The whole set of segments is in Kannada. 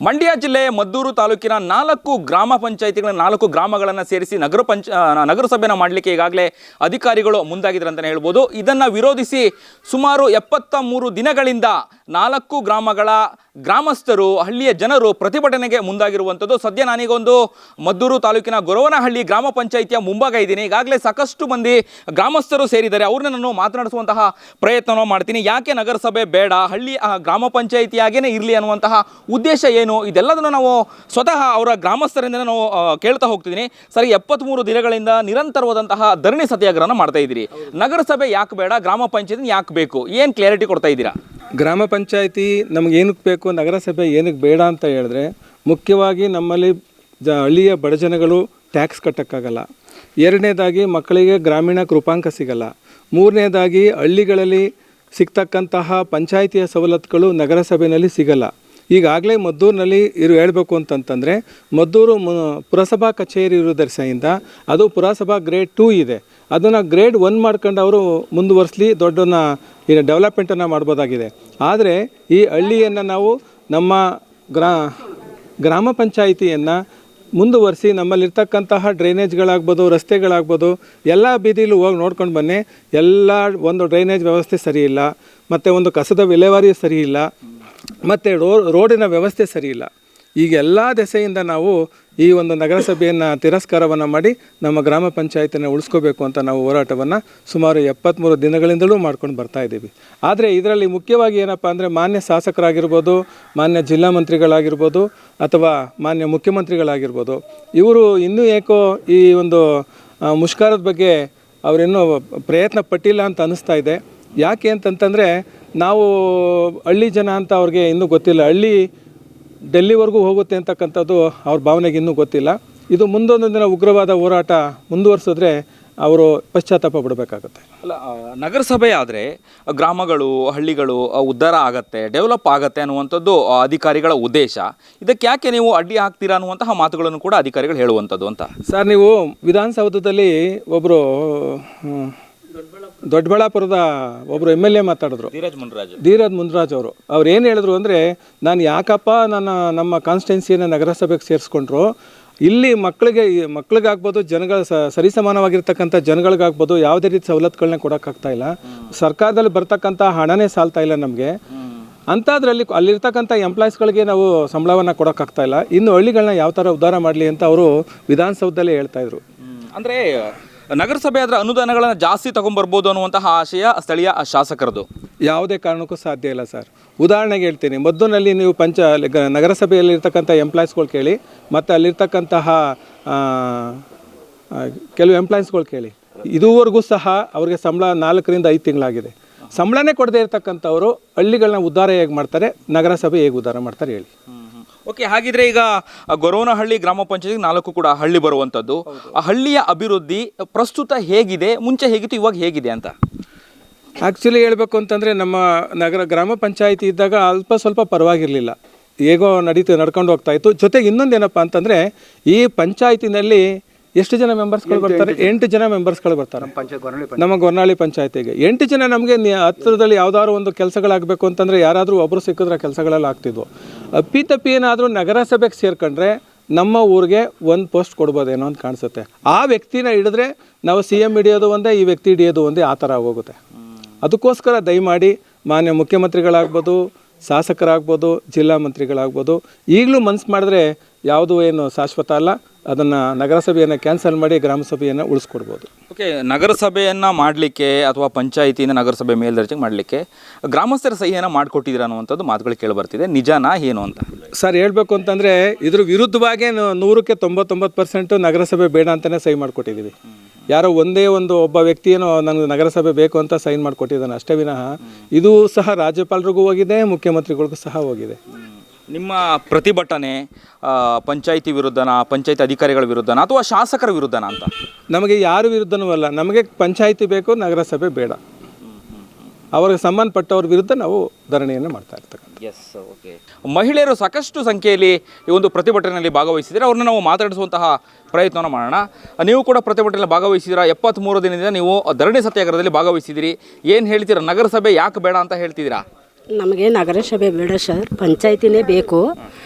ಮಂಡ್ಯ ಜಿಲ್ಲೆ ಮದ್ದೂರು ತಾಲೂಕಿನ 4 ಗ್ರಾಮ ಪಂಚಾಯಿತಿಗಳ 4 ಗ್ರಾಮಗಳನ್ನು ಸೇರಿಸಿ ನಗರಸಭೆಯನ್ನು ಮಾಡಲಿಕ್ಕೆ ಈಗಾಗಲೇ ಅಧಿಕಾರಿಗಳು ಮುಂದಾಗಿದ್ದಾರೆ ಅಂತಲೇ ಹೇಳ್ಬೋದು. ಇದನ್ನು ವಿರೋಧಿಸಿ ಸುಮಾರು 73 ದಿನಗಳಿಂದ 4 ಗ್ರಾಮಗಳ ಗ್ರಾಮಸ್ಥರು, ಹಳ್ಳಿಯ ಜನರು ಪ್ರತಿಭಟನೆಗೆ ಮುಂದಾಗಿರುವಂಥದ್ದು. ಸದ್ಯ ನಾನೀಗೊಂದು ಮದ್ದೂರು ತಾಲೂಕಿನ ಗೊರವನಹಳ್ಳಿ ಗ್ರಾಮ ಪಂಚಾಯಿತಿಯ ಮುಂಭಾಗ ಇದ್ದೀನಿ. ಈಗಾಗಲೇ ಸಾಕಷ್ಟು ಮಂದಿ ಗ್ರಾಮಸ್ಥರು ಸೇರಿದ್ದಾರೆ. ಅವ್ರನ್ನ ನಾನು ಮಾತನಾಡಿಸುವಂತಹ ಪ್ರಯತ್ನ ಮಾಡ್ತೀನಿ. ಯಾಕೆ ನಗರಸಭೆ ಬೇಡ, ಹಳ್ಳಿ ಗ್ರಾಮ ಪಂಚಾಯಿತಿಯಾಗೇ ಇರಲಿ ಅನ್ನುವಂತಹ ಉದ್ದೇಶ ಏನು, ಇದೆಲ್ಲದನ್ನು ನಾವು ಸ್ವತಃ ಅವರ ಗ್ರಾಮಸ್ಥರಿಂದ ನಾವು ಕೇಳ್ತಾ ಹೋಗ್ತಿದ್ದೀನಿ. ಸರಿ, 73 ದಿನಗಳಿಂದ ನಿರಂತರವಾದಂತಹ ಧರಣಿ ಸತ್ಯಾಗ್ರಹನ ಮಾಡ್ತಾ ಇದ್ದೀರಿ. ನಗರಸಭೆ ಯಾಕೆ ಬೇಡ, ಗ್ರಾಮ ಪಂಚಾಯತಿ ಯಾಕೆ ಬೇಕು, ಏನು ಕ್ಲಾರಿಟಿ ಕೊಡ್ತಾ ಇದ್ದೀರಾ? ಗ್ರಾಮ ಪಂಚಾಯಿತಿ ನಮ್ಗೆ ಏನಕ್ಕೆ ಬೇಕು, ನಗರಸಭೆ ಏನಕ್ಕೆ ಬೇಡ ಅಂತ ಹೇಳಿದ್ರೆ, ಮುಖ್ಯವಾಗಿ ನಮ್ಮಲ್ಲಿ ಹಳ್ಳಿಯ ಬಡಜನಗಳು ಟ್ಯಾಕ್ಸ್ ಕಟ್ಟೋಕ್ಕಾಗಲ್ಲ. ಎರಡನೇದಾಗಿ ಮಕ್ಕಳಿಗೆ ಗ್ರಾಮೀಣ ಕೃಪಾಂಕ ಸಿಗಲ್ಲ. ಮೂರನೇದಾಗಿ ಹಳ್ಳಿಗಳಲ್ಲಿ ಸಿಗ್ತಕ್ಕಂತಹ ಪಂಚಾಯಿತಿಯ ಸವಲತ್ತುಗಳು ನಗರಸಭೆಯಲ್ಲಿ ಸಿಗಲ್ಲ. ಈಗಾಗಲೇ ಮದ್ದೂರಿನಲ್ಲಿ ಹೇಳಬೇಕು ಅಂತಂತಂದರೆ, ಮದ್ದೂರು ಪುರಸಭಾ ಕಚೇರಿ ಇರೋದರಿಂದ ಅದು ಪುರಸಭಾ ಗ್ರೇಡ್ 2 ಇದೆ. ಅದನ್ನು ಗ್ರೇಡ್ 1 ಮಾಡ್ಕೊಂಡು ಅವರು ಮುಂದುವರಿಸಲಿ, ದೊಡ್ಡನ್ನ ಈಗ ಡೆವಲಪ್ಮೆಂಟನ್ನು ಮಾಡ್ಬೋದಾಗಿದೆ. ಆದರೆ ಈ ಹಳ್ಳಿಯನ್ನು ನಾವು ನಮ್ಮ ಗ್ರಾಮ ಪಂಚಾಯಿತಿಯನ್ನು ಮುಂದುವರಿಸಿ ನಮ್ಮಲ್ಲಿರ್ತಕ್ಕಂತಹ ಡ್ರೈನೇಜ್ಗಳಾಗ್ಬೋದು, ರಸ್ತೆಗಳಾಗ್ಬೋದು, ಎಲ್ಲ ಬೀದಿಲೂ ಹೋಗಿ ನೋಡ್ಕೊಂಡು ಬನ್ನಿ. ಎಲ್ಲ ಒಂದು ಡ್ರೈನೇಜ್ ವ್ಯವಸ್ಥೆ ಸರಿಯಿಲ್ಲ, ಮತ್ತು ಒಂದು ಕಸದ ವಿಲೇವಾರಿ ಸರಿಯಿಲ್ಲ, ಮತ್ತು ರೋಡಿನ ವ್ಯವಸ್ಥೆ ಸರಿಯಿಲ್ಲ. ಈಗ ಎಲ್ಲ ದೆಸೆಯಿಂದ ನಾವು ಈ ಒಂದು ನಗರಸಭೆಯನ್ನು ತಿರಸ್ಕಾರವನ್ನು ಮಾಡಿ ನಮ್ಮ ಗ್ರಾಮ ಪಂಚಾಯತಿನ ಉಳಿಸ್ಕೋಬೇಕು ಅಂತ ನಾವು ಹೋರಾಟವನ್ನು ಸುಮಾರು 73 ದಿನಗಳಿಂದಲೂ ಮಾಡ್ಕೊಂಡು ಬರ್ತಾ ಇದ್ದೀವಿ. ಆದರೆ ಇದರಲ್ಲಿ ಮುಖ್ಯವಾಗಿ ಏನಪ್ಪ ಅಂದರೆ, ಮಾನ್ಯ ಶಾಸಕರಾಗಿರ್ಬೋದು, ಮಾನ್ಯ ಜಿಲ್ಲಾ ಮಂತ್ರಿಗಳಾಗಿರ್ಬೋದು, ಅಥವಾ ಮಾನ್ಯ ಮುಖ್ಯಮಂತ್ರಿಗಳಾಗಿರ್ಬೋದು, ಇವರು ಇನ್ನೂ ಏಕೋ ಈ ಒಂದು ಮುಷ್ಕರದ ಬಗ್ಗೆ ಅವರಿನ್ನೂ ಪ್ರಯತ್ನ ಪಟ್ಟಿಲ್ಲ ಅಂತ ಅನ್ನಿಸ್ತಾ ಇದೆ. ಯಾಕೆ ಅಂತಂತಂದರೆ, ನಾವು ಹಳ್ಳಿ ಜನ ಅಂತ ಅವ್ರಿಗೆ ಇನ್ನೂ ಗೊತ್ತಿಲ್ಲ. ಹಳ್ಳಿ ಡೆಲ್ಲಿವರೆಗೂ ಹೋಗುತ್ತೆ ಅಂತಕ್ಕಂಥದ್ದು ಅವ್ರ ಭಾವನೆಗೆ ಇನ್ನೂ ಗೊತ್ತಿಲ್ಲ. ಇದು ಮುಂದೊಂದು ದಿನ ಉಗ್ರವಾದ ಹೋರಾಟ ಮುಂದುವರಿಸಿದ್ರೆ ಅವರು ಪಶ್ಚಾತ್ತಾಪ ಪಡಬೇಕಾಗತ್ತೆ. ಅಲ್ಲ, ನಗರಸಭೆ ಆದರೆ ಗ್ರಾಮಗಳು, ಹಳ್ಳಿಗಳು ಉದ್ಧಾರ ಆಗತ್ತೆ, ಡೆವಲಪ್ ಆಗತ್ತೆ ಅನ್ನುವಂಥದ್ದು ಅಧಿಕಾರಿಗಳ ಉದ್ದೇಶ. ಇದಕ್ಕೆ ಯಾಕೆ ನೀವು ಅಡ್ಡಿ ಹಾಕ್ತೀರಾ ಅನ್ನುವಂತಹ ಮಾತುಗಳನ್ನು ಕೂಡ ಅಧಿಕಾರಿಗಳು ಹೇಳುವಂಥದ್ದು ಅಂತ. ಸರ್, ನೀವು ವಿಧಾನಸೌಧದಲ್ಲಿ ಒಬ್ಬರು ದೊಡ್ಡಬಳ್ಳಾಪುರದ ಒಬ್ಬರು MLA ಮಾತಾಡಿದ್ರು, ಧೀರಜ್ ಮುನ್ರಾಜ್ ಅವ್ರು ಏನು ಹೇಳಿದ್ರು ಅಂದರೆ, ನಾನು ಯಾಕಪ್ಪ ನಮ್ಮ ಕಾನ್ಸ್ಟಿಟ್ಯೂನ್ಸಿಯನ್ನು ನಗರಸಭೆಗೆ ಸೇರಿಸ್ಕೊಂಡ್ರು, ಇಲ್ಲಿ ಮಕ್ಕಳಿಗಾಗ್ಬೋದು, ಜನಗಳ ಸರಿಸಮಾನವಾಗಿರ್ತಕ್ಕಂಥ ಜನಗಳಿಗಾಗ್ಬೋದು, ಯಾವುದೇ ರೀತಿ ಸವಲತ್ತುಗಳನ್ನ ಕೊಡೋಕ್ಕಾಗ್ತಾಯಿಲ್ಲ. ಸರ್ಕಾರದಲ್ಲಿ ಬರ್ತಕ್ಕಂಥ ಹಣನೇ ಸಾಲ್ತಾ ಇಲ್ಲ ನಮಗೆ. ಅಂಥದ್ರಲ್ಲಿ ಅಲ್ಲಿರ್ತಕ್ಕಂಥ ಎಂಪ್ಲಾಯೀಸ್ಗಳಿಗೆ ನಾವು ಸಂಬಳವನ್ನು ಕೊಡೋಕ್ಕಾಗ್ತಾಯಿಲ್ಲ. ಇನ್ನು ಹಳ್ಳಿಗಳನ್ನ ಯಾವ ಥರ ಉದ್ಧಾರ ಮಾಡಲಿ ಅಂತ ಅವರು ವಿಧಾನಸೌಧದಲ್ಲೇ ಹೇಳ್ತಾಯಿದ್ರು. ಅಂದರೆ ನಗರಸಭೆ ಅದರ ಅನುದಾನಗಳನ್ನು ಜಾಸ್ತಿ ತೊಗೊಂಬರ್ಬೋದು ಅನ್ನುವಂತಹ ಆಶಯ ಸ್ಥಳೀಯ ಶಾಸಕರದು. ಯಾವುದೇ ಕಾರಣಕ್ಕೂ ಸಾಧ್ಯ ಇಲ್ಲ ಸರ್. ಉದಾಹರಣೆಗೆ ಹೇಳ್ತೀನಿ, ಮದ್ದೂರಿನಲ್ಲಿ ನೀವು ನಗರಸಭೆಯಲ್ಲಿರ್ತಕ್ಕಂಥ ಎಂಪ್ಲಾಯೀಸ್ಗಳು ಕೇಳಿ, ಮತ್ತು ಅಲ್ಲಿರ್ತಕ್ಕಂತಹ ಕೆಲವು ಎಂಪ್ಲಾಯೀಸ್ಗಳು ಕೇಳಿ, ಇದುವರೆಗೂ ಸಹ ಅವ್ರಿಗೆ ಸಂಬಳ 4 ರಿಂದ 5 ತಿಂಗಳಾಗಿದೆ. ಸಂಬಳನೇ ಕೊಡದೇ ಇರತಕ್ಕಂಥವರು ಹಳ್ಳಿಗಳನ್ನ ಉದ್ಧಾರ ಹೇಗೆ ಮಾಡ್ತಾರೆ, ನಗರಸಭೆ ಹೇಗೆ ಉದ್ಧಾರ ಮಾಡ್ತಾರೆ ಹೇಳಿ? ಓಕೆ, ಹಾಗಿದ್ರೆ ಈಗ ಗೊರವನಹಳ್ಳಿ ಗ್ರಾಮ ಪಂಚಾಯತ್ 4 ಕೂಡ ಹಳ್ಳಿ ಬರುವಂಥದ್ದು. ಆ ಹಳ್ಳಿಯ ಅಭಿವೃದ್ಧಿ ಪ್ರಸ್ತುತ ಹೇಗಿದೆ, ಮುಂಚೆ ಹೇಗಿತ್ತು, ಇವಾಗ ಹೇಗಿದೆ ಅಂತ? ಆ್ಯಕ್ಚುಲಿ ಹೇಳಬೇಕು ಅಂತಂದರೆ, ನಮ್ಮ ಗ್ರಾಮ ಪಂಚಾಯಿತಿ ಇದ್ದಾಗ ಅಲ್ಪ ಸ್ವಲ್ಪ ಪರವಾಗಿರಲಿಲ್ಲ, ಹೇಗೋ ನಡ್ಕೊಂಡು ಹೋಗ್ತಾಯಿತ್ತು. ಜೊತೆಗೆ ಇನ್ನೊಂದೇನಪ್ಪ ಅಂತಂದರೆ, ಈ ಪಂಚಾಯತಿನಲ್ಲಿ ಎಷ್ಟು ಜನ ಮೆಂಬರ್ಸ್ಗಳು ಬರ್ತಾರೆ? 8 ಜನ ಮೆಂಬರ್ಸ್ಗಳು ಬರ್ತಾರೆ ನಮ್ಮ ಗೊರವನಹಳ್ಳಿ ಪಂಚಾಯತಿಗೆ. 8 ಜನ ನಮಗೆ ಹತ್ತಿರದಲ್ಲಿ ಯಾವುದಾದ್ರು ಒಂದು ಕೆಲಸಗಳಾಗಬೇಕು ಅಂತಂದರೆ ಯಾರಾದರೂ ಒಬ್ಬರು ಸಿಕ್ಕಿದ್ರೆ ಕೆಲಸಗಳೆಲ್ಲ ಆಗ್ತಿದ್ವು. ಅಪ್ಪಿತಪ್ಪಿ ಏನಾದರೂ ನಗರಸಭೆಗೆ ಸೇರ್ಕೊಂಡ್ರೆ ನಮ್ಮ ಊರಿಗೆ ಒಂದು ಪೋಸ್ಟ್ ಕೊಡ್ಬೋದೇನೋ ಅಂತ ಕಾಣಿಸುತ್ತೆ. ಆ ವ್ಯಕ್ತಿನ ಹಿಡಿದ್ರೆ ನಾವು CM ಹಿಡಿಯೋದು ಒಂದೇ, ಈ ವ್ಯಕ್ತಿ ಹಿಡಿಯೋದು ಒಂದೇ, ಆ ಥರ ಹೋಗುತ್ತೆ. ಅದಕ್ಕೋಸ್ಕರ ದಯಮಾಡಿ ಮಾನ್ಯ ಮುಖ್ಯಮಂತ್ರಿಗಳಾಗ್ಬೋದು, ಶಾಸಕರಾಗ್ಬೋದು, ಜಿಲ್ಲಾ ಮಂತ್ರಿಗಳಾಗ್ಬೋದು, ಈಗಲೂ ಮನಸ್ಸು ಮಾಡಿದ್ರೆ ಯಾವುದು ಏನು ಶಾಶ್ವತ ಅಲ್ಲ, ಅದನ್ನು ನಗರಸಭೆಯನ್ನು ಕ್ಯಾನ್ಸಲ್ ಮಾಡಿ ಗ್ರಾಮಸಭೆಯನ್ನು ಉಳಿಸ್ಕೊಡ್ಬೋದು. ಓಕೆ, ನಗರಸಭೆಯನ್ನು ಮಾಡಲಿಕ್ಕೆ ಅಥವಾ ಪಂಚಾಯಿತಿಯಿಂದ ನಗರಸಭೆ ಮೇಲ್ದರ್ಜೆಗೆ ಮಾಡಲಿಕ್ಕೆ ಗ್ರಾಮಸ್ಥರ ಸಹಿಯನ್ನು ಮಾಡಿಕೊಟ್ಟಿದ್ದೀರ ಅನ್ನುವಂಥದ್ದು ಮಾತುಗಳು ಕೇಳಿಬರ್ತಿದೆ. ನಿಜನಾ ಏನು ಅಂತ? ಸರ್, ಹೇಳಬೇಕು ಅಂತಂದರೆ, ಇದ್ರ ವಿರುದ್ಧವಾಗೇ 100ಕ್ಕೆ 99% ನಗರಸಭೆ ಬೇಡ ಅಂತಲೇ ಸಹಿ ಮಾಡಿಕೊಟ್ಟಿದ್ದೀವಿ. ಯಾರೋ ಒಬ್ಬ ವ್ಯಕ್ತಿಯೇನೋ ನನಗೆ ನಗರಸಭೆ ಬೇಕು ಅಂತ ಸೈನ್ ಮಾಡಿಕೊಟ್ಟಿದ್ದಾನೆ ಅಷ್ಟೇ ವಿನಃ ಇದು ಸಹ ರಾಜ್ಯಪಾಲರಿಗೂ ಹೋಗಿದೆ, ಮುಖ್ಯಮಂತ್ರಿಗಳಿಗೂ ಸಹ ಹೋಗಿದೆ. ನಿಮ್ಮ ಪ್ರತಿಭಟನೆ ಪಂಚಾಯಿತಿ ವಿರುದ್ಧನ, ಪಂಚಾಯಿತಿ ಅಧಿಕಾರಿಗಳ ವಿರುದ್ಧನ, ಅಥವಾ ಶಾಸಕರ ವಿರುದ್ಧನ ಅಂತ? ನಮಗೆ ಯಾರ ವಿರುದ್ಧನೂ ಅಲ್ಲ. ನಮಗೆ ಪಂಚಾಯಿತಿ ಬೇಕು, ನಗರಸಭೆ ಬೇಡ. ಅವರಿಗೆ ಸಂಬಂಧಪಟ್ಟವ್ರ ವಿರುದ್ಧ ನಾವು ಧರಣಿಯನ್ನು ಮಾಡ್ತಾ ಇರ್ತಕ್ಕಂಥ. Yes, okay. ಮಹಿಳೆಯರು ಸಾಕಷ್ಟು ಸಂಖ್ಯೆಯಲ್ಲಿ ಈ ಒಂದು ಪ್ರತಿಭಟನೆಯಲ್ಲಿ ಭಾಗವಹಿಸಿದರೆ ಅವ್ರನ್ನ ನಾವು ಮಾತಾಡಿಸುವಂತಹ ಪ್ರಯತ್ನವನ್ನು ಮಾಡೋಣ. ನೀವು ಕೂಡ ಪ್ರತಿಭಟನೆಯಲ್ಲಿ ಭಾಗವಹಿಸಿದ್ದೀರಾ. 73 ದಿನದಿಂದ ನೀವು ಧರಣಿ ಸತ್ಯಾಗ್ರಹದಲ್ಲಿ ಭಾಗವಹಿಸಿದ್ದೀರಿ. ಏನು ಹೇಳ್ತೀರಾ? ನಗರಸಭೆ ಯಾಕೆ ಬೇಡ ಅಂತ ಹೇಳ್ತಿದ್ದೀರಾ? ನಮಗೆ ನಗರಸಭೆ ಬೇಡ ಸರ್, ಪಂಚಾಯತಿನೇ ಬೇಕು.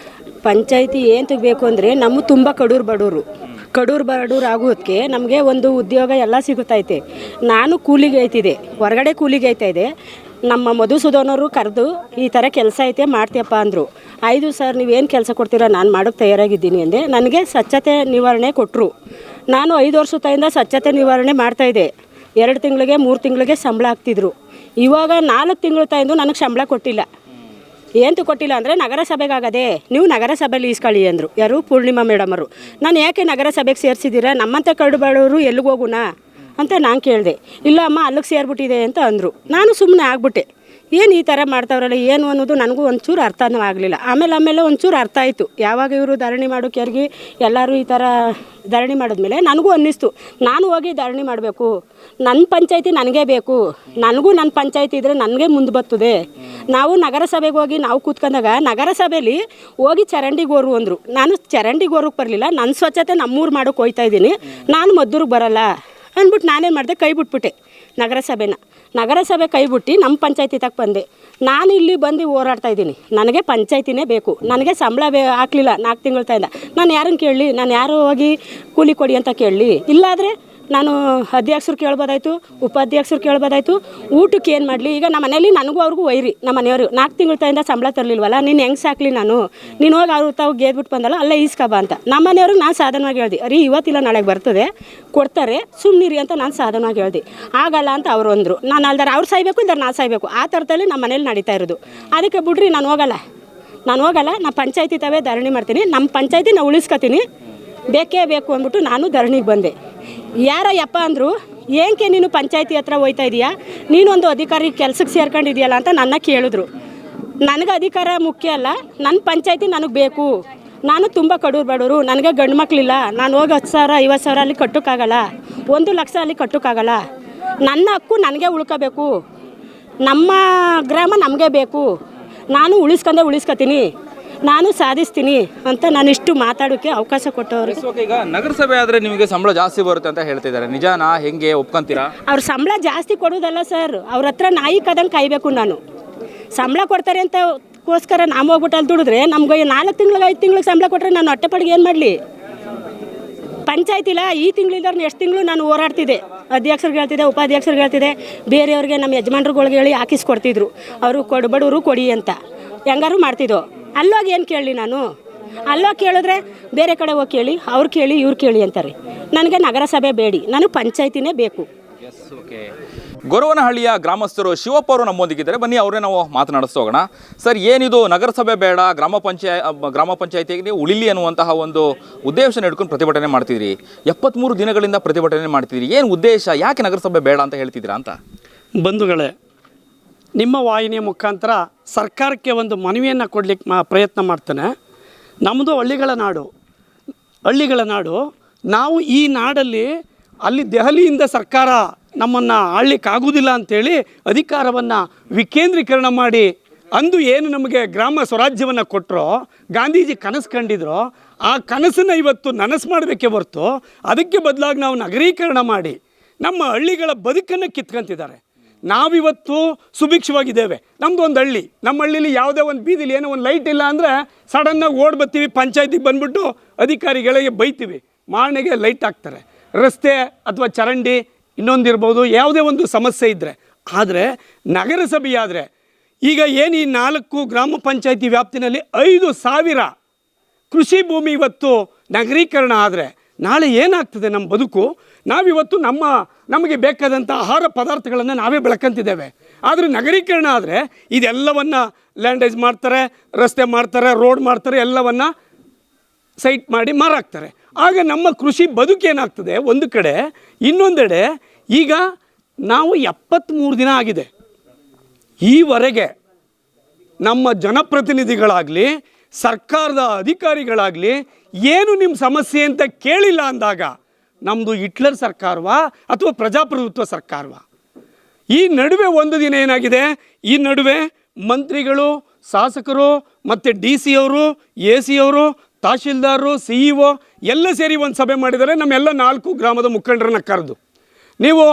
ಪಂಚಾಯಿತಿ ಏಂತಕ್ಕೆ ಬೇಕು ಅಂದರೆ ನಮ್ಮ ತುಂಬ ಕಡೂರು ಬಡವರು ಆಗೋದಕ್ಕೆ ನಮಗೆ ಒಂದು ಉದ್ಯೋಗ ಎಲ್ಲ ಸಿಗುತ್ತೈತೆ. ನಾನು ಕೂಲಿಗೆ ಐತಿದೆ, ಹೊರಗಡೆ ಕೂಲಿಗೆ ಐತಾಯಿದೆ. ನಮ್ಮ ಮಧುಸೂದನವರು ಕರೆದು ಈ ಥರ ಕೆಲಸ ಐತೆ ಮಾಡ್ತೀಯಪ್ಪ ಅಂದರು. 5 ಸರ್ ನೀವೇನು ಕೆಲಸ ಕೊಡ್ತೀರಾ, ನಾನು ಮಾಡೋಕ್ಕೆ ತಯಾರಾಗಿದ್ದೀನಿ ಅಂದೆ. ನನಗೆ ಸ್ವಚ್ಛತೆ ನಿವಾರಣೆ ಕೊಟ್ಟರು. ನಾನು 5 ವರ್ಷದಿಂದ ಸ್ವಚ್ಛತೆ ನಿವಾರಣೆ ಮಾಡ್ತಾಯಿದ್ದೆ. 2 ತಿಂಗಳಿಗೆ 3 ತಿಂಗಳಿಗೆ ಸಂಬಳ ಹಾಕ್ತಿದ್ರು. ಇವಾಗ 4 ತಿಂಗಳು ತಾಯಿಂದ ನನಗೆ ಸಂಬಳ ಕೊಟ್ಟಿಲ್ಲ. ಏನು ಕೊಟ್ಟಿಲ್ಲ ಅಂದರೆ ನಗರಸಭೆಗಾಗದೆ ನೀವು ನಗರಸಭೆಯಲ್ಲಿ ಈಸ್ಕೊಳ್ಳಿ ಅಂದರು. ಯಾರು? ಪೂರ್ಣಿಮಾ ಮೇಡಮರು. ನಾನು ಯಾಕೆ ನಗರಸಭೆಗೆ ಸೇರಿಸಿದ್ದೀರಾ, ನಮ್ಮಂಥ ಕಡುಬಡವರು ಎಲ್ಲಿಗೆ ಹೋಗೋಣ ಅಂತ ನಾನು ಕೇಳಿದೆ. ಇಲ್ಲ ಅಮ್ಮ ಅಲ್ಲಿಗೆ ಸೇರಿಬಿಟ್ಟಿದೆ ಅಂತ ಅಂದರು. ನಾನು ಸುಮ್ಮನೆ ಆಗ್ಬಿಟ್ಟೆ. ಏನು ಈ ಥರ ಮಾಡ್ತಾವ್ರಲ್ಲ ಏನು ಅನ್ನೋದು ನನಗೂ ಒಂಚೂರು ಅರ್ಥನೂ ಆಗಲಿಲ್ಲ. ಆಮೇಲೆ ಒಂಚೂರು ಅರ್ಥ ಆಯಿತು. ಯಾವಾಗ ಇವರು ಧರಣಿ ಮಾಡೋಕ್ಯಾರಿಗೆ ಎಲ್ಲರೂ ಈ ಥರ ಧರಣಿ ಮಾಡಿದ್ಮೇಲೆ ನನಗೂ ಅನ್ನಿಸ್ತು ನಾನು ಹೋಗಿ ಧರಣಿ ಮಾಡಬೇಕು. ನನ್ನ ಪಂಚಾಯತಿ ನನಗೇ ಬೇಕು, ನನಗೂ ನನ್ನ ಪಂಚಾಯತಿ ಇದ್ದರೆ ನನಗೆ ಮುಂದೆ ಬರ್ತದೆ. ನಾವು ನಗರಸಭೆಗೆ ಹೋಗಿ ನಾವು ಕೂತ್ಕೊಂಡಾಗ ನಗರಸಭೆಯಲ್ಲಿ ಹೋಗಿ ಚರಂಡಿಗೋರು ಅಂದರು. ನಾನು ಚರಂಡಿಗೋರಿಗೆ ಬರಲಿಲ್ಲ, ನನ್ನ ಸ್ವಚ್ಛತೆ ನಮ್ಮೂರು ಮಾಡೋಕ್ಕೆ ಹೋಗ್ತಾಯಿದ್ದೀನಿ, ನಾನು ಮದ್ದೂರಿಗೆ ಬರಲ್ಲ ಅಂದ್ಬಿಟ್ಟು ನಾನೇನು ಮಾಡಿದೆ, ಕೈ ಬಿಟ್ಬಿಟ್ಟೆ ನಗರಸಭೆ ಕೈ ಬಿಟ್ಟು ನಮ್ಮ ಪಂಚಾಯತಿ ತಕ್ಕ ಬಂದೆ. ನಾನು ಇಲ್ಲಿ ಬಂದು ಹೋರಾಡ್ತಾ ಇದ್ದೀನಿ. ನನಗೆ ಪಂಚಾಯತಿನೇ ಬೇಕು. ನನಗೆ ಸಂಬಳ ಹಾಕಲಿಲ್ಲ 4 ತಿಂಗಳ ತಾಯಿಂದ. ನಾನು ಯಾರನ್ನು ಕೇಳಲಿ, ನಾನು ಯಾರು ಹೋಗಿ ಕೂಲಿ ಕೊಡಿ ಅಂತ ಕೇಳಲಿ? ಇಲ್ಲಾದರೆ ನಾನು ಅಧ್ಯಕ್ಷರು ಕೇಳ್ಬೋದಾಯ್ತು, ಉಪಾಧ್ಯಕ್ಷರು ಕೇಳ್ಬೋದಾಯ್ತು. ಊಟಕ್ಕೆ ಏನು ಮಾಡಲಿ? ಈಗ ನಮ್ಮ ಮನೇಲಿ ನನಗೂ ಅವ್ರಿಗೂ ವೈರಿ. ನಮ್ಮ ಮನೆಯವರು 4 ತಿಂಗಳ ತಾಯಿಂದ ಸಂಬಳ ತರಲಿಲ್ವಲ್ಲ, ನೀನು ಹೆಂಗೆ ಸಾಕಲಿ ನಾನು? ನೀನು ಹೋಗಿ ಅವ್ರು ತಾವು ಗೆದ್ಬಿಟ್ಟು ಬಂದಲ್ಲ, ಅಲ್ಲೇ ಈಸ್ಕಬ ಅಂತ ನಮ್ಮ ಮನೆಯವ್ರಿಗೆ ನಾನು ಸಾಧನವಾಗಿ ಹೇಳ್ದೆ. ಅರಿ ಇವತ್ತಿಲ್ಲ ನಾಳೆಗೆ ಬರ್ತದೆ ಕೊಡ್ತಾರೆ ಸುಮ್ಮನಿರಿ ಅಂತ ನಾನು ಸಾಧನವಾಗಿ ಹೇಳ್ದೆ. ಆಗಲ್ಲ ಅಂತ ಅವ್ರು ಅಂದರು. ನಾನು ಅಲ್ದಾರೆ ಅವ್ರು ಸಾಯ್ಬೇಕು, ಇಲ್ದಾರೆ ನಾನು ಸಾಯ್ಬೇಕು, ಆ ಥರದಲ್ಲಿ ನಮ್ಮ ಮನೇಲಿ ನಡೀತಾ ಇರೋದು. ಅದಕ್ಕೆ ಬಿಡ್ರಿ ನಾನು ಹೋಗಲ್ಲ, ನಾ ಪಂಚಾಯತಿ ತಾವೇ ಧರಣಿ ಮಾಡ್ತೀನಿ, ನಮ್ಮ ಪಂಚಾಯತಿ ನಾನು ಉಳಿಸ್ಕೊತೀನಿ, ಬೇಕೇ ಬೇಕು ಅಂದ್ಬಿಟ್ಟು ನಾನು ಧರಣಿಗೆ ಬಂದೆ. ಯಾರಯ್ಯಪ್ಪ ಅಂದರು, ಏನಕ್ಕೆ ನೀನು ಪಂಚಾಯತಿ ಹತ್ರ ಹೋಯ್ತಾ ಇದೀಯಾ, ನೀನೊಂದು ಅಧಿಕಾರಿ ಕೆಲಸಕ್ಕೆ ಸೇರ್ಕೊಂಡಿದೆಯಲ್ಲ ಅಂತ ನನ್ನ ಕೇಳಿದ್ರು. ನನಗೆ ಅಧಿಕಾರ ಮುಖ್ಯ ಅಲ್ಲ, ನನ್ನ ಪಂಚಾಯತಿ ನನಗೆ ಬೇಕು. ನಾನು ತುಂಬ ಬಡವರು, ನನಗೆ ಗಂಡು ಮಕ್ಕಳಿಲ್ಲ. ನಾನು ಹೋಗಿ 10,000 50,000 ಅಲ್ಲಿ ಕಟ್ಟೋಕ್ಕಾಗಲ್ಲ, 1 ಲಕ್ಷ ಅಲ್ಲಿ ಕಟ್ಟೋಕ್ಕಾಗಲ್ಲ. ನನ್ನ ಹಕ್ಕು ನನಗೆ ಉಳ್ಕೋಬೇಕು, ನಮ್ಮ ಗ್ರಾಮ ನಮಗೆ ಬೇಕು, ನಾನು ಉಳಿಸ್ಕೊತೀನಿ, ನಾನು ಸಾಧಿಸ್ತೀನಿ ಅಂತ ನಾನು ಇಷ್ಟು ಮಾತಾಡೋಕ್ಕೆ ಅವಕಾಶ ಕೊಟ್ಟವ್ರು. ಈಗ ನಗರಸಭೆ ಆದರೆ ನಿಮಗೆ ಸಂಬಳ ಜಾಸ್ತಿ ಬರುತ್ತೆ ಅಂತ ಹೇಳ್ತಿದ್ದಾರೆ, ನಿಜಾನಾ? ಹೆಂಗೆ ಒಪ್ಕೊಂತೀರಾ? ಅವ್ರು ಸಂಬಳ ಜಾಸ್ತಿ ಕೊಡೋದಲ್ಲ ಸರ್, ಅವ್ರ ಹತ್ರ ನಾಯಿ ಕದಂಗೆ ಕಾಯಬೇಕು. ನಾನು ಸಂಬಳ ಕೊಡ್ತಾರೆ ಅಂತಕ್ಕೋಸ್ಕರ ನಾವು ಹೋಗ್ಬಿಟ್ಟು ಅಲ್ಲಿ ದುಡಿದ್ರೆ ನಮ್ಗೆ 4 ತಿಂಗಳಿಗೆ 5 ತಿಂಗಳಿಗೆ ಸಂಬಳ ಕೊಟ್ಟರೆ ನಾನು ಹೊಟ್ಟೆಪಾಡಿಗೆ ಏನು ಮಾಡಲಿ? ಪಂಚಾಯತಿಲ್ಲ ಈ ತಿಂಗಳಿಂದ ಎಷ್ಟು ತಿಂಗಳು ನಾನು ಹೋರಾಡ್ತಿದ್ದೆ, ಅಧ್ಯಕ್ಷರಿಗೆ ಹೇಳ್ತಿದ್ದೆ, ಉಪಾಧ್ಯಕ್ಷರಿಗೆ ಹೇಳ್ತಿದ್ದೆ, ಬೇರೆಯವ್ರಿಗೆ ನಮ್ಮ ಯಜಮಾನ್ರುಗಳಿಗೆ ಹೇಳಿ ಹಾಕಿಸ್ಕೊಡ್ತಿದ್ರು. ಅವರು ಬಡವರು ಕೊಡಿ ಅಂತ ಹೆಂಗಾರು ಮಾಡ್ತಿದ್ದೋ. ಅಲ್ಲೋಗಿ ಏನು ಕೇಳಲಿ ನಾನು? ಅಲ್ಲೋಗಿ ಕೇಳಿದ್ರೆ ಬೇರೆ ಕಡೆ ಹೋಗಿ ಕೇಳಿ, ಅವ್ರು ಕೇಳಿ ಇವ್ರು ಕೇಳಿ ಅಂತಾರೆ. ನನಗೆ ನಗರಸಭೆ ಬೇಡಿ, ನನಗೆ ಪಂಚಾಯತಿನೇ ಬೇಕು. ಗೊರವನಹಳ್ಳಿಯ ಗ್ರಾಮಸ್ಥರು ಶಿವಪ್ಪ ಅವರು ನಮ್ಮೊಂದಿಗಿದ್ದಾರೆ, ಬನ್ನಿ ಅವರೇ ನಾವು ಮಾತನಾಡಿಸೋಗೋಣ. ಸರ್, ಏನಿದು ನಗರಸಭೆ ಬೇಡ, ಗ್ರಾಮ ಪಂಚಾಯತಿಗೆ ನೀವು ಉಳಿಲಿ ಅನ್ನುವಂತಹ ಒಂದು ಉದ್ದೇಶ ಇಟ್ಕೊಂಡು ಪ್ರತಿಭಟನೆ ಮಾಡ್ತಿದ್ರಿ. 73 ದಿನಗಳಿಂದ ಪ್ರತಿಭಟನೆ ಮಾಡ್ತಿದ್ರಿ. ಏನು ಉದ್ದೇಶ? ಯಾಕೆ ನಗರಸಭೆ ಬೇಡ ಅಂತ ಹೇಳ್ತಿದ್ದೀರಾ ಅಂತ? ಬಂಧುಗಳೇ, ನಿಮ್ಮ ವಾಹಿನಿಯ ಮುಖಾಂತರ ಸರ್ಕಾರಕ್ಕೆ ಒಂದು ಮನವಿಯನ್ನು ಕೊಡಲಿಕ್ಕೆ ಪ್ರಯತ್ನ ಮಾಡ್ತೇನೆ. ನಮ್ಮದು ಹಳ್ಳಿಗಳ ನಾಡು. ನಾವು ಈ ನಾಡಲ್ಲಿ ಅಲ್ಲಿ ದೆಹಲಿಯಿಂದ ಸರ್ಕಾರ ನಮ್ಮನ್ನು ಆಳ್ಲಿಕ್ಕಾಗೋದಿಲ್ಲ ಅಂಥೇಳಿ ಅಧಿಕಾರವನ್ನು ವಿಕೇಂದ್ರೀಕರಣ ಮಾಡಿ ಅಂದು ಏನು ನಮಗೆ ಗ್ರಾಮ ಸ್ವರಾಜ್ಯವನ್ನು ಕೊಟ್ಟರೋ, ಗಾಂಧೀಜಿ ಕನಸು ಕಂಡಿದ್ರು, ಆ ಕನಸನ್ನು ಇವತ್ತು ನನಸು ಮಾಡಬೇಕೇ ಹೊರತು ಅದಕ್ಕೆ ಬದಲಾಗಿ ನಾವು ನಗರೀಕರಣ ಮಾಡಿ ನಮ್ಮ ಹಳ್ಳಿಗಳ ಬದುಕನ್ನು ಕಿತ್ಕೊಂತಿದ್ದಾರೆ. ನಾವಿವತ್ತು ಸುಭಿಕ್ಷವಾಗಿದ್ದೇವೆ. ನಮ್ಮದು ಒಂದು ಹಳ್ಳಿ, ನಮ್ಮ ಹಳ್ಳೀಲಿ ಯಾವುದೇ ಒಂದು ಬೀದಿಲಿ ಏನೋ ಒಂದು ಲೈಟ್ ಇಲ್ಲ ಅಂದರೆ ಸಡನ್ನಾಗಿ ಓಡಿ ಬರ್ತೀವಿ, ಪಂಚಾಯತಿಗೆ ಬಂದುಬಿಟ್ಟು ಅಧಿಕಾರಿಗಳಿಗೆ ಬೈತೀವಿ, ಮಾರನೆಗೆ ಲೈಟ್ ಹಾಕ್ತಾರೆ. ರಸ್ತೆ ಅಥವಾ ಚರಂಡಿ ಇನ್ನೊಂದಿರ್ಬೋದು, ಯಾವುದೇ ಒಂದು ಸಮಸ್ಯೆ ಇದ್ದರೆ. ಆದರೆ ನಗರಸಭೆಯಾದರೆ ಈಗ ಏನು ಈ 4 ಗ್ರಾಮ ಪಂಚಾಯತಿ ವ್ಯಾಪ್ತಿನಲ್ಲಿ 5,000 ಕೃಷಿ ಭೂಮಿ ಇವತ್ತು ನಗರೀಕರಣ ಆದರೆ ನಾಳೆ ಏನಾಗ್ತದೆ ನಮ್ಮ ಬದುಕು? ನಾವಿವತ್ತು ನಮಗೆ ಬೇಕಾದಂಥ ಆಹಾರ ಪದಾರ್ಥಗಳನ್ನು ನಾವೇ ಬೆಳ್ಕೊಂತಿದ್ದೇವೆ. ಆದರೆ ನಗರೀಕರಣ ಆದರೆ ಇದೆಲ್ಲವನ್ನು ಲ್ಯಾಂಡೇಜ್ ಮಾಡ್ತಾರೆ, ರಸ್ತೆ ಮಾಡ್ತಾರೆ, ರೋಡ್ ಮಾಡ್ತಾರೆ, ಎಲ್ಲವನ್ನು ಸೈಟ್ ಮಾಡಿ ಮಾರಾಕ್ತಾರೆ. ಆಗ ನಮ್ಮ ಕೃಷಿ ಬದುಕೇನಾಗ್ತದೆ ಒಂದು ಕಡೆ. ಇನ್ನೊಂದೆಡೆ ಈಗ ನಾವು 73 ದಿನ ಆಗಿದೆ, ಈವರೆಗೆ ನಮ್ಮ ಜನಪ್ರತಿನಿಧಿಗಳಾಗಲಿ ಸರ್ಕಾರದ ಅಧಿಕಾರಿಗಳಾಗಲಿ ಏನು ನಿಮ್ಮ ಸಮಸ್ಯೆ ಅಂತ ಕೇಳಿಲ್ಲ ಅಂದಾಗ ನಮ್ಮದು ಹಿಟ್ಲರ್ ಸರ್ಕಾರವಾ ಅಥವಾ ಪ್ರಜಾಪ್ರಭುತ್ವ ಸರ್ಕಾರವಾ? ಈ ನಡುವೆ ಒಂದು ದಿನ ಏನಾಗಿದೆ, ಈ ನಡುವೆ ಮಂತ್ರಿಗಳು, ಶಾಸಕರು ಮತ್ತು DC ಅವರು, AC ಅವರು, ತಹಶೀಲ್ದಾರರು, CEO ಎಲ್ಲ ಸೇರಿ ಒಂದು ಸಭೆ ಮಾಡಿದ್ದಾರೆ. ನಮ್ಮೆಲ್ಲ 4 ಗ್ರಾಮದ ಮುಖಂಡರನ್ನು ಕರೆದು ನೀವು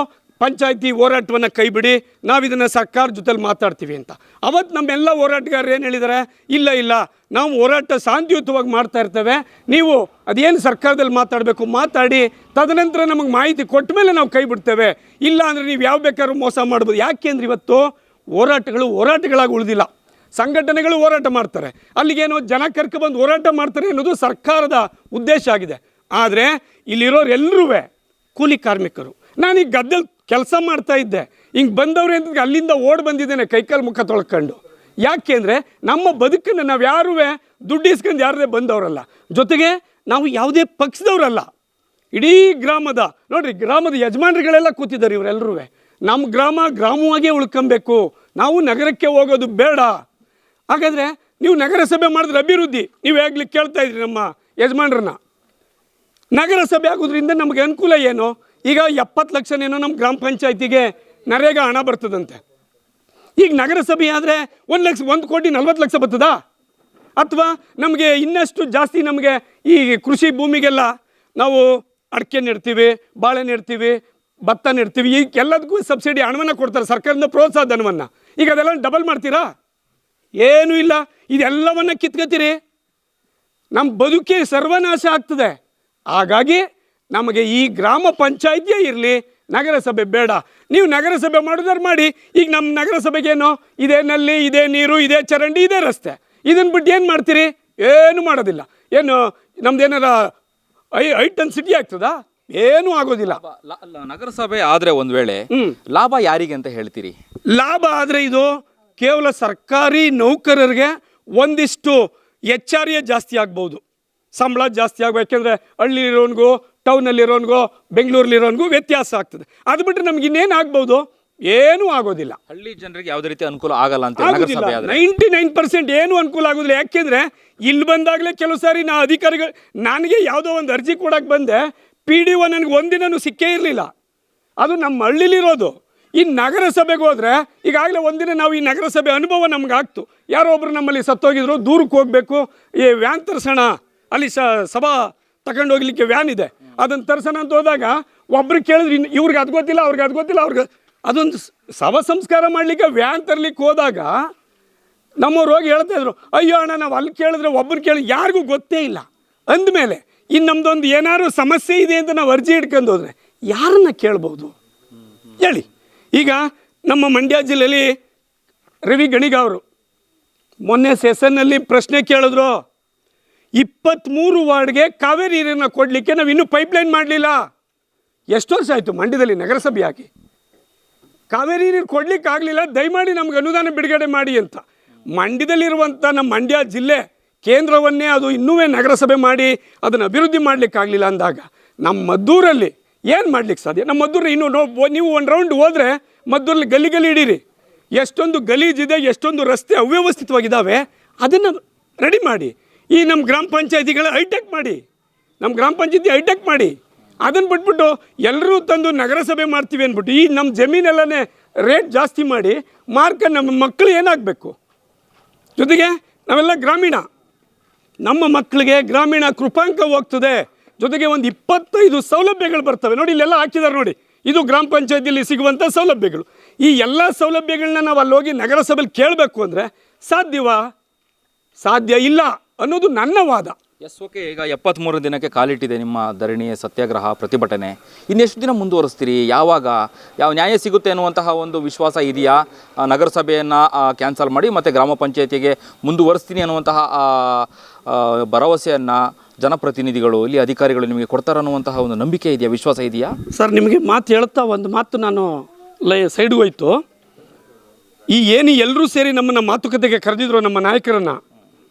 ಪಂಚಾಯತಿ ಹೋರಾಟವನ್ನು ಕೈ ಬಿಡಿ, ನಾವು ಇದನ್ನು ಸರ್ಕಾರ ಜೊತೆಲಿ ಮಾತಾಡ್ತೀವಿ ಅಂತ. ಅವತ್ತು ನಮ್ಮೆಲ್ಲ ಹೋರಾಟಗಾರರು ಏನು ಹೇಳಿದ್ದಾರೆ, ಇಲ್ಲ ನಾವು ಹೋರಾಟ ಶಾಂತಿಯುತವಾಗಿ ಮಾಡ್ತಾ ಇರ್ತೇವೆ, ನೀವು ಅದೇನು ಸರ್ಕಾರದಲ್ಲಿ ಮಾತಾಡಬೇಕು ಮಾತಾಡಿ, ತದನಂತರ ನಮಗೆ ಮಾಹಿತಿ ಕೊಟ್ಟ ಮೇಲೆ ನಾವು ಕೈ ಬಿಡ್ತೇವೆ, ಇಲ್ಲ ಅಂದರೆ ನೀವು ಯಾವ ಬೇಕಾದ್ರೂ ಮೋಸ ಮಾಡ್ಬೋದು. ಯಾಕೆಂದ್ರೆ ಇವತ್ತು ಹೋರಾಟಗಳಾಗಿ ಉಳಿದಿಲ್ಲ, ಸಂಘಟನೆಗಳು ಹೋರಾಟ ಮಾಡ್ತಾರೆ, ಅಲ್ಲಿಗೇನೋ ಜನ ಕರ್ಕೊಬಂದು ಹೋರಾಟ ಮಾಡ್ತಾರೆ ಅನ್ನೋದು ಸರ್ಕಾರದ ಉದ್ದೇಶ ಆಗಿದೆ. ಆದರೆ ಇಲ್ಲಿರೋರೆಲ್ಲರೂ ಕೂಲಿ ಕಾರ್ಮಿಕರು. ನಾನೀಗ ಗದ್ದೆಲಿ ಕೆಲಸ ಮಾಡ್ತಾ ಇದ್ದೆ, ಹಿಂಗೆ ಬಂದವ್ರೆ ಅಂತ ಅಲ್ಲಿಂದ ಓಡಿ ಬಂದಿದ್ದೇನೆ ಕೈಕಾಲು ಮುಖ ತೊಳ್ಕೊಂಡು. ಯಾಕೆಂದರೆ ನಮ್ಮ ಬದುಕನ್ನು ನಾವು ಯಾರೂ ದುಡ್ಡು ಇಸ್ಕೊಂಡು ಯಾರದೇ ಬಂದವರಲ್ಲ, ಜೊತೆಗೆ ನಾವು ಯಾವುದೇ ಪಕ್ಷದವರಲ್ಲ. ಇಡೀ ಗ್ರಾಮದ ನೋಡ್ರಿ, ಗ್ರಾಮದ ಯಜಮಾನರುಗಳೆಲ್ಲ ಕೂತಿದ್ದಾರೆ, ಇವರೆಲ್ಲರೂ ನಮ್ಮ ಗ್ರಾಮವಾಗೇ ಉಳ್ಕೊಬೇಕು, ನಾವು ನಗರಕ್ಕೆ ಹೋಗೋದು ಬೇಡ. ಹಾಗಾದರೆ ನೀವು ನಗರಸಭೆ ಮಾಡಿದ್ರೆ ಅಭಿವೃದ್ಧಿ, ನೀವು ಹೇಗ್ಲಿ ಕೇಳ್ತಾ ಇದ್ರಿ ನಮ್ಮ ಯಜಮಾನ್ರನ್ನ. ನಗರಸಭೆ ಆಗೋದ್ರಿಂದ ನಮಗೆ ಅನುಕೂಲ ಏನು? ಈಗ 70 ಲಕ್ಷನೇನೋ ನಮ್ಮ ಗ್ರಾಮ ಪಂಚಾಯತಿಗೆ ನರೇಗಾ ಹಣ ಬರ್ತದಂತೆ. ಈಗ ನಗರಸಭೆ ಆದರೆ 1,40,00,000 ಬರ್ತದಾ? ಅಥವಾ ನಮಗೆ ಇನ್ನಷ್ಟು ಜಾಸ್ತಿ ನಮಗೆ ಈ ಕೃಷಿ ಭೂಮಿಗೆಲ್ಲ ನಾವು ಅಡಿಕೆ ನೆಡ್ತೀವಿ, ಬಾಳೆ ನೆಡ್ತೀವಿ, ಭತ್ತ ನೆಡ್ತೀವಿ, ಈಗ ಎಲ್ಲದಕ್ಕೂ ಸಬ್ಸಿಡಿ ಹಣವನ್ನು ಕೊಡ್ತಾರೆ ಸರ್ಕಾರದಿಂದ, ಪ್ರೋತ್ಸಾಹ ಧನವನ್ನು. ಈಗ ಅದೆಲ್ಲ ಡಬಲ್ ಮಾಡ್ತೀರಾ? ಏನೂ ಇಲ್ಲ, ಇದೆಲ್ಲವನ್ನು ಕಿತ್ಕೋತೀರಿ, ನಮ್ಮ ಬದುಕೇ ಸರ್ವನಾಶ ಆಗ್ತದೆ. ಹಾಗಾಗಿ ನಮಗೆ ಈ ಗ್ರಾಮ ಪಂಚಾಯತಿಯೇ ಇರಲಿ, ನಗರಸಭೆ ಬೇಡ. ನೀವು ನಗರಸಭೆ ಮಾಡೋದಾರು ಮಾಡಿ. ಈಗ ನಮ್ಮ ನಗರಸಭೆಗೇನೋ ಇದೇ ನಲ್ಲಿ, ಇದೇ ನೀರು, ಇದೇ ಚರಂಡಿ, ಇದೇ ರಸ್ತೆ, ಇದನ್ನು ಬಿಟ್ಟು ಏನು ಮಾಡ್ತೀರಿ? ಏನು ಮಾಡೋದಿಲ್ಲ. ಏನು ನಮ್ದೇನಾರ ಐಟನ್ ಸಿಟಿ ಆಗ್ತದಾ? ಏನೂ ಆಗೋದಿಲ್ಲ. ನಗರಸಭೆ ಆದರೆ ಒಂದು ವೇಳೆ ಲಾಭ ಯಾರಿಗೆ ಅಂತ ಹೇಳ್ತೀರಿ? ಲಾಭ ಆದರೆ ಇದು ಕೇವಲ ಸರ್ಕಾರಿ ನೌಕರರಿಗೆ ಒಂದಿಷ್ಟು ಹೆಚ್ಚಾರಿಯೇ ಜಾಸ್ತಿ ಆಗ್ಬೋದು, ಸಂಬಳ ಜಾಸ್ತಿ ಆಗಬೇಕು. ಯಾಕೆಂದರೆ ಹಳ್ಳಿಲಿರೋನ್ಗೂ ಟೌನಲ್ಲಿರೋನ್ಗೂ ಬೆಂಗಳೂರಲ್ಲಿರೋನ್ಗೂ ವ್ಯತ್ಯಾಸ ಆಗ್ತದೆ. ಅದು ಬಿಟ್ಟರೆ ನಮ್ಗೆ ಇನ್ನೇನು ಆಗ್ಬೋದು? ಏನೂ ಆಗೋದಿಲ್ಲ. ಹಳ್ಳಿ ಜನರಿಗೆ ಯಾವುದೇ ರೀತಿ ಅನುಕೂಲ ಆಗಲ್ಲ ಅಂತ. 99% ಏನೂ ಅನುಕೂಲ ಆಗೋದಿಲ್ಲ. ಯಾಕೆಂದರೆ ಇಲ್ಲಿ ಬಂದಾಗಲೇ ಕೆಲವು ಸಾರಿ ಅಧಿಕಾರಿಗಳು, ನನಗೆ ಯಾವುದೋ ಒಂದು ಅರ್ಜಿ ಕೊಡೋಕೆ ಬಂದೆ, PDO ನನಗೆ ಒಂದಿನೂ ಸಿಕ್ಕೇ ಇರಲಿಲ್ಲ. ಅದು ನಮ್ಮ ಹಳ್ಳಿಲಿರೋದು. ಈ ನಗರಸಭೆಗೆ ಹೋದರೆ ಈಗಾಗಲೇ ಒಂದಿನ ನಾವು ಈ ನಗರಸಭೆ ಅನುಭವ ನಮ್ಗೆ ಆಗ್ತು. ಯಾರೋ ಒಬ್ರು ನಮ್ಮಲ್ಲಿ ಸತ್ತೋಗಿದ್ರು, ದೂರಕ್ಕೆ ಹೋಗಬೇಕು, ಈ ವ್ಯಾನ್ ತರಿಸೋಣ, ಅಲ್ಲಿ ಸಭಾ ತಗೊಂಡು ಹೋಗ್ಲಿಕ್ಕೆ ವ್ಯಾನ್ ಇದೆ, ಅದನ್ನು ತರಿಸೋಣ ಅಂತ ಹೋದಾಗ ಒಬ್ರು ಕೇಳಿದ್ರು, ಇವ್ರಿಗೆ ಅದು ಗೊತ್ತಿಲ್ಲ, ಅವ್ರಿಗೆ ಅದು ಗೊತ್ತಿಲ್ಲ, ಅವ್ರಿಗೆ ಅದೊಂದು ಶವ ಸಂಸ್ಕಾರ ಮಾಡಲಿಕ್ಕೆ ವ್ಯಾನ್ ತರಲಿಕ್ಕೆ ಹೋದಾಗ ನಮ್ಮವ್ರು ಹೋಗಿ ಹೇಳ್ತಾಯಿದ್ರು, ಅಯ್ಯೋ ಅಣ್ಣ ನಾವು ಅಲ್ಲಿ ಕೇಳಿದ್ರೆ ಒಬ್ಬರು ಕೇಳಿ ಯಾರಿಗೂ ಗೊತ್ತೇ ಇಲ್ಲ. ಅಂದಮೇಲೆ ಇನ್ನು ನಮ್ಮದೊಂದು ಏನಾದ್ರು ಸಮಸ್ಯೆ ಇದೆ ಅಂತ ನಾವು ಅರ್ಜಿ ಹಿಡ್ಕೊಂಡು ಹೋದರೆ ಯಾರನ್ನ ಕೇಳ್ಬೋದು ಹೇಳಿ? ಈಗ ನಮ್ಮ ಮಂಡ್ಯ ಜಿಲ್ಲೆಯಲ್ಲಿ ರವಿ ಗಣಿಗ ಅವರು ಮೊನ್ನೆ ಸೆಷನ್ನಲ್ಲಿ ಪ್ರಶ್ನೆ ಕೇಳಿದ್ರು, 23 ವಾರ್ಡ್ಗೆ ಕಾವೇರಿ ನೀರನ್ನು ಕೊಡಲಿಕ್ಕೆ ನಾವು ಇನ್ನೂ ಪೈಪ್ಲೈನ್ ಮಾಡಲಿಲ್ಲ. ಎಷ್ಟು ವರ್ಷ ಆಯಿತು ಮಂಡ್ಯದಲ್ಲಿ ನಗರಸಭೆ ಆಗಿ, ಕಾವೇರಿ ನೀರು ಕೊಡಲಿಕ್ಕೆ ಆಗಲಿಲ್ಲ, ದಯಮಾಡಿ ನಮ್ಗೆ ಅನುದಾನ ಬಿಡುಗಡೆ ಮಾಡಿ ಅಂತ. ಮಂಡ್ಯದಲ್ಲಿರುವಂಥ ನಮ್ಮ ಮಂಡ್ಯ ಜಿಲ್ಲೆ ಕೇಂದ್ರವನ್ನೇ ಅದು ಇನ್ನೂ ನಗರಸಭೆ ಮಾಡಿ ಅದನ್ನು ಅಭಿವೃದ್ಧಿ ಮಾಡಲಿಕ್ಕಾಗಲಿಲ್ಲ ಅಂದಾಗ ನಮ್ಮ ಮದ್ದೂರಲ್ಲಿ ಏನು ಮಾಡ್ಲಿಕ್ಕೆ ಸಾಧ್ಯ? ನಮ್ಮ ಮದ್ದೂರಲ್ಲಿ ಇನ್ನೂ ನೀವು ಒಂದು ರೌಂಡ್ ಹೋದರೆ ಮದ್ದೂರಲ್ಲಿ ಗಲ್ಲಿ ಹಿಡೀರಿ, ಎಷ್ಟೊಂದು ಗಲೀಜಿದೆ, ಎಷ್ಟೊಂದು ರಸ್ತೆ ಅವ್ಯವಸ್ಥಿತವಾಗಿದ್ದಾವೆ. ಅದನ್ನು ರೆಡಿ ಮಾಡಿ. ಈ ನಮ್ಮ ಗ್ರಾಮ ಪಂಚಾಯತಿಗಳ ಹೈಟೆಕ್ ಮಾಡಿ, ನಮ್ಮ ಗ್ರಾಮ ಪಂಚಾಯತಿ ಹೈಟೆಕ್ ಮಾಡಿ. ಅದನ್ನು ಬಿಟ್ಬಿಟ್ಟು ಎಲ್ಲರೂ ತಂದು ನಗರಸಭೆ ಮಾಡ್ತೀವಿ ಅಂದ್ಬಿಟ್ಟು ಈ ನಮ್ಮ ಜಮೀನೆಲ್ಲನೇ ರೇಟ್ ಜಾಸ್ತಿ ಮಾಡಿ ಮಾರ್ಕೊಂಡು ನಮ್ಮ ಮಕ್ಕಳು ಏನಾಗಬೇಕು? ಜೊತೆಗೆ ನಾವೆಲ್ಲ ಗ್ರಾಮೀಣ, ನಮ್ಮ ಮಕ್ಕಳಿಗೆ ಗ್ರಾಮೀಣ ಕೃಪಾಂಕ ಹೋಗ್ತದೆ. ಜೊತೆಗೆ ಒಂದು 25 ಸೌಲಭ್ಯಗಳು ಬರ್ತವೆ ನೋಡಿ, ಇಲ್ಲೆಲ್ಲ ಹಾಕಿದ್ದಾರೆ ನೋಡಿ, ಇದು ಗ್ರಾಮ ಪಂಚಾಯತಿಯಲ್ಲಿ ಸಿಗುವಂಥ ಸೌಲಭ್ಯಗಳು. ಈ ಎಲ್ಲ ಸೌಲಭ್ಯಗಳನ್ನ ನಾವು ಅಲ್ಲಿ ಹೋಗಿ ನಗರಸಭೆಯಲ್ಲಿ ಕೇಳಬೇಕು ಅಂದರೆ ಸಾಧ್ಯವಾ? ಸಾಧ್ಯ ಇಲ್ಲ ಅನ್ನೋದು ನನ್ನ ವಾದ. ಓಕೆ. ಈಗ 73 ದಿನಕ್ಕೆ ಕಾಲಿಟ್ಟಿದೆ ನಿಮ್ಮ ಧರಣಿ, ಸತ್ಯಾಗ್ರಹ, ಪ್ರತಿಭಟನೆ. ಇನ್ನೆಷ್ಟು ದಿನ ಮುಂದುವರಿಸ್ತೀರಿ? ಯಾವ ನ್ಯಾಯ ಸಿಗುತ್ತೆ ಅನ್ನುವಂತಹ ಒಂದು ವಿಶ್ವಾಸ ಇದೆಯಾ? ನಗರಸಭೆಯನ್ನು ಕ್ಯಾನ್ಸಲ್ ಮಾಡಿ ಮತ್ತು ಗ್ರಾಮ ಪಂಚಾಯತಿಗೆ ಮುಂದುವರಿಸ್ತೀನಿ ಅನ್ನುವಂತಹ ಭರವಸೆಯನ್ನು ಜನಪ್ರತಿನಿಧಿಗಳು, ಇಲ್ಲಿ ಅಧಿಕಾರಿಗಳು ನಿಮಗೆ ಕೊಡ್ತಾರೆ ಅನ್ನುವಂತಹ ಒಂದು ನಂಬಿಕೆ ಇದೆಯಾ, ವಿಶ್ವಾಸ ಇದೆಯಾ? ಸರ್, ನಿಮಗೆ ಮಾತು ಹೇಳ್ತಾ ಒಂದು ಮಾತು ನಾನು ಸೈಡ್ಗೆ ಹೋಯ್ತು. ಈ ಏನು ಎಲ್ಲರೂ ಸೇರಿ ನಮ್ಮನ್ನು ಮಾತುಕತೆಗೆ ಕರೆದಿದ್ರು, ನಮ್ಮ ನಾಯಕರನ್ನು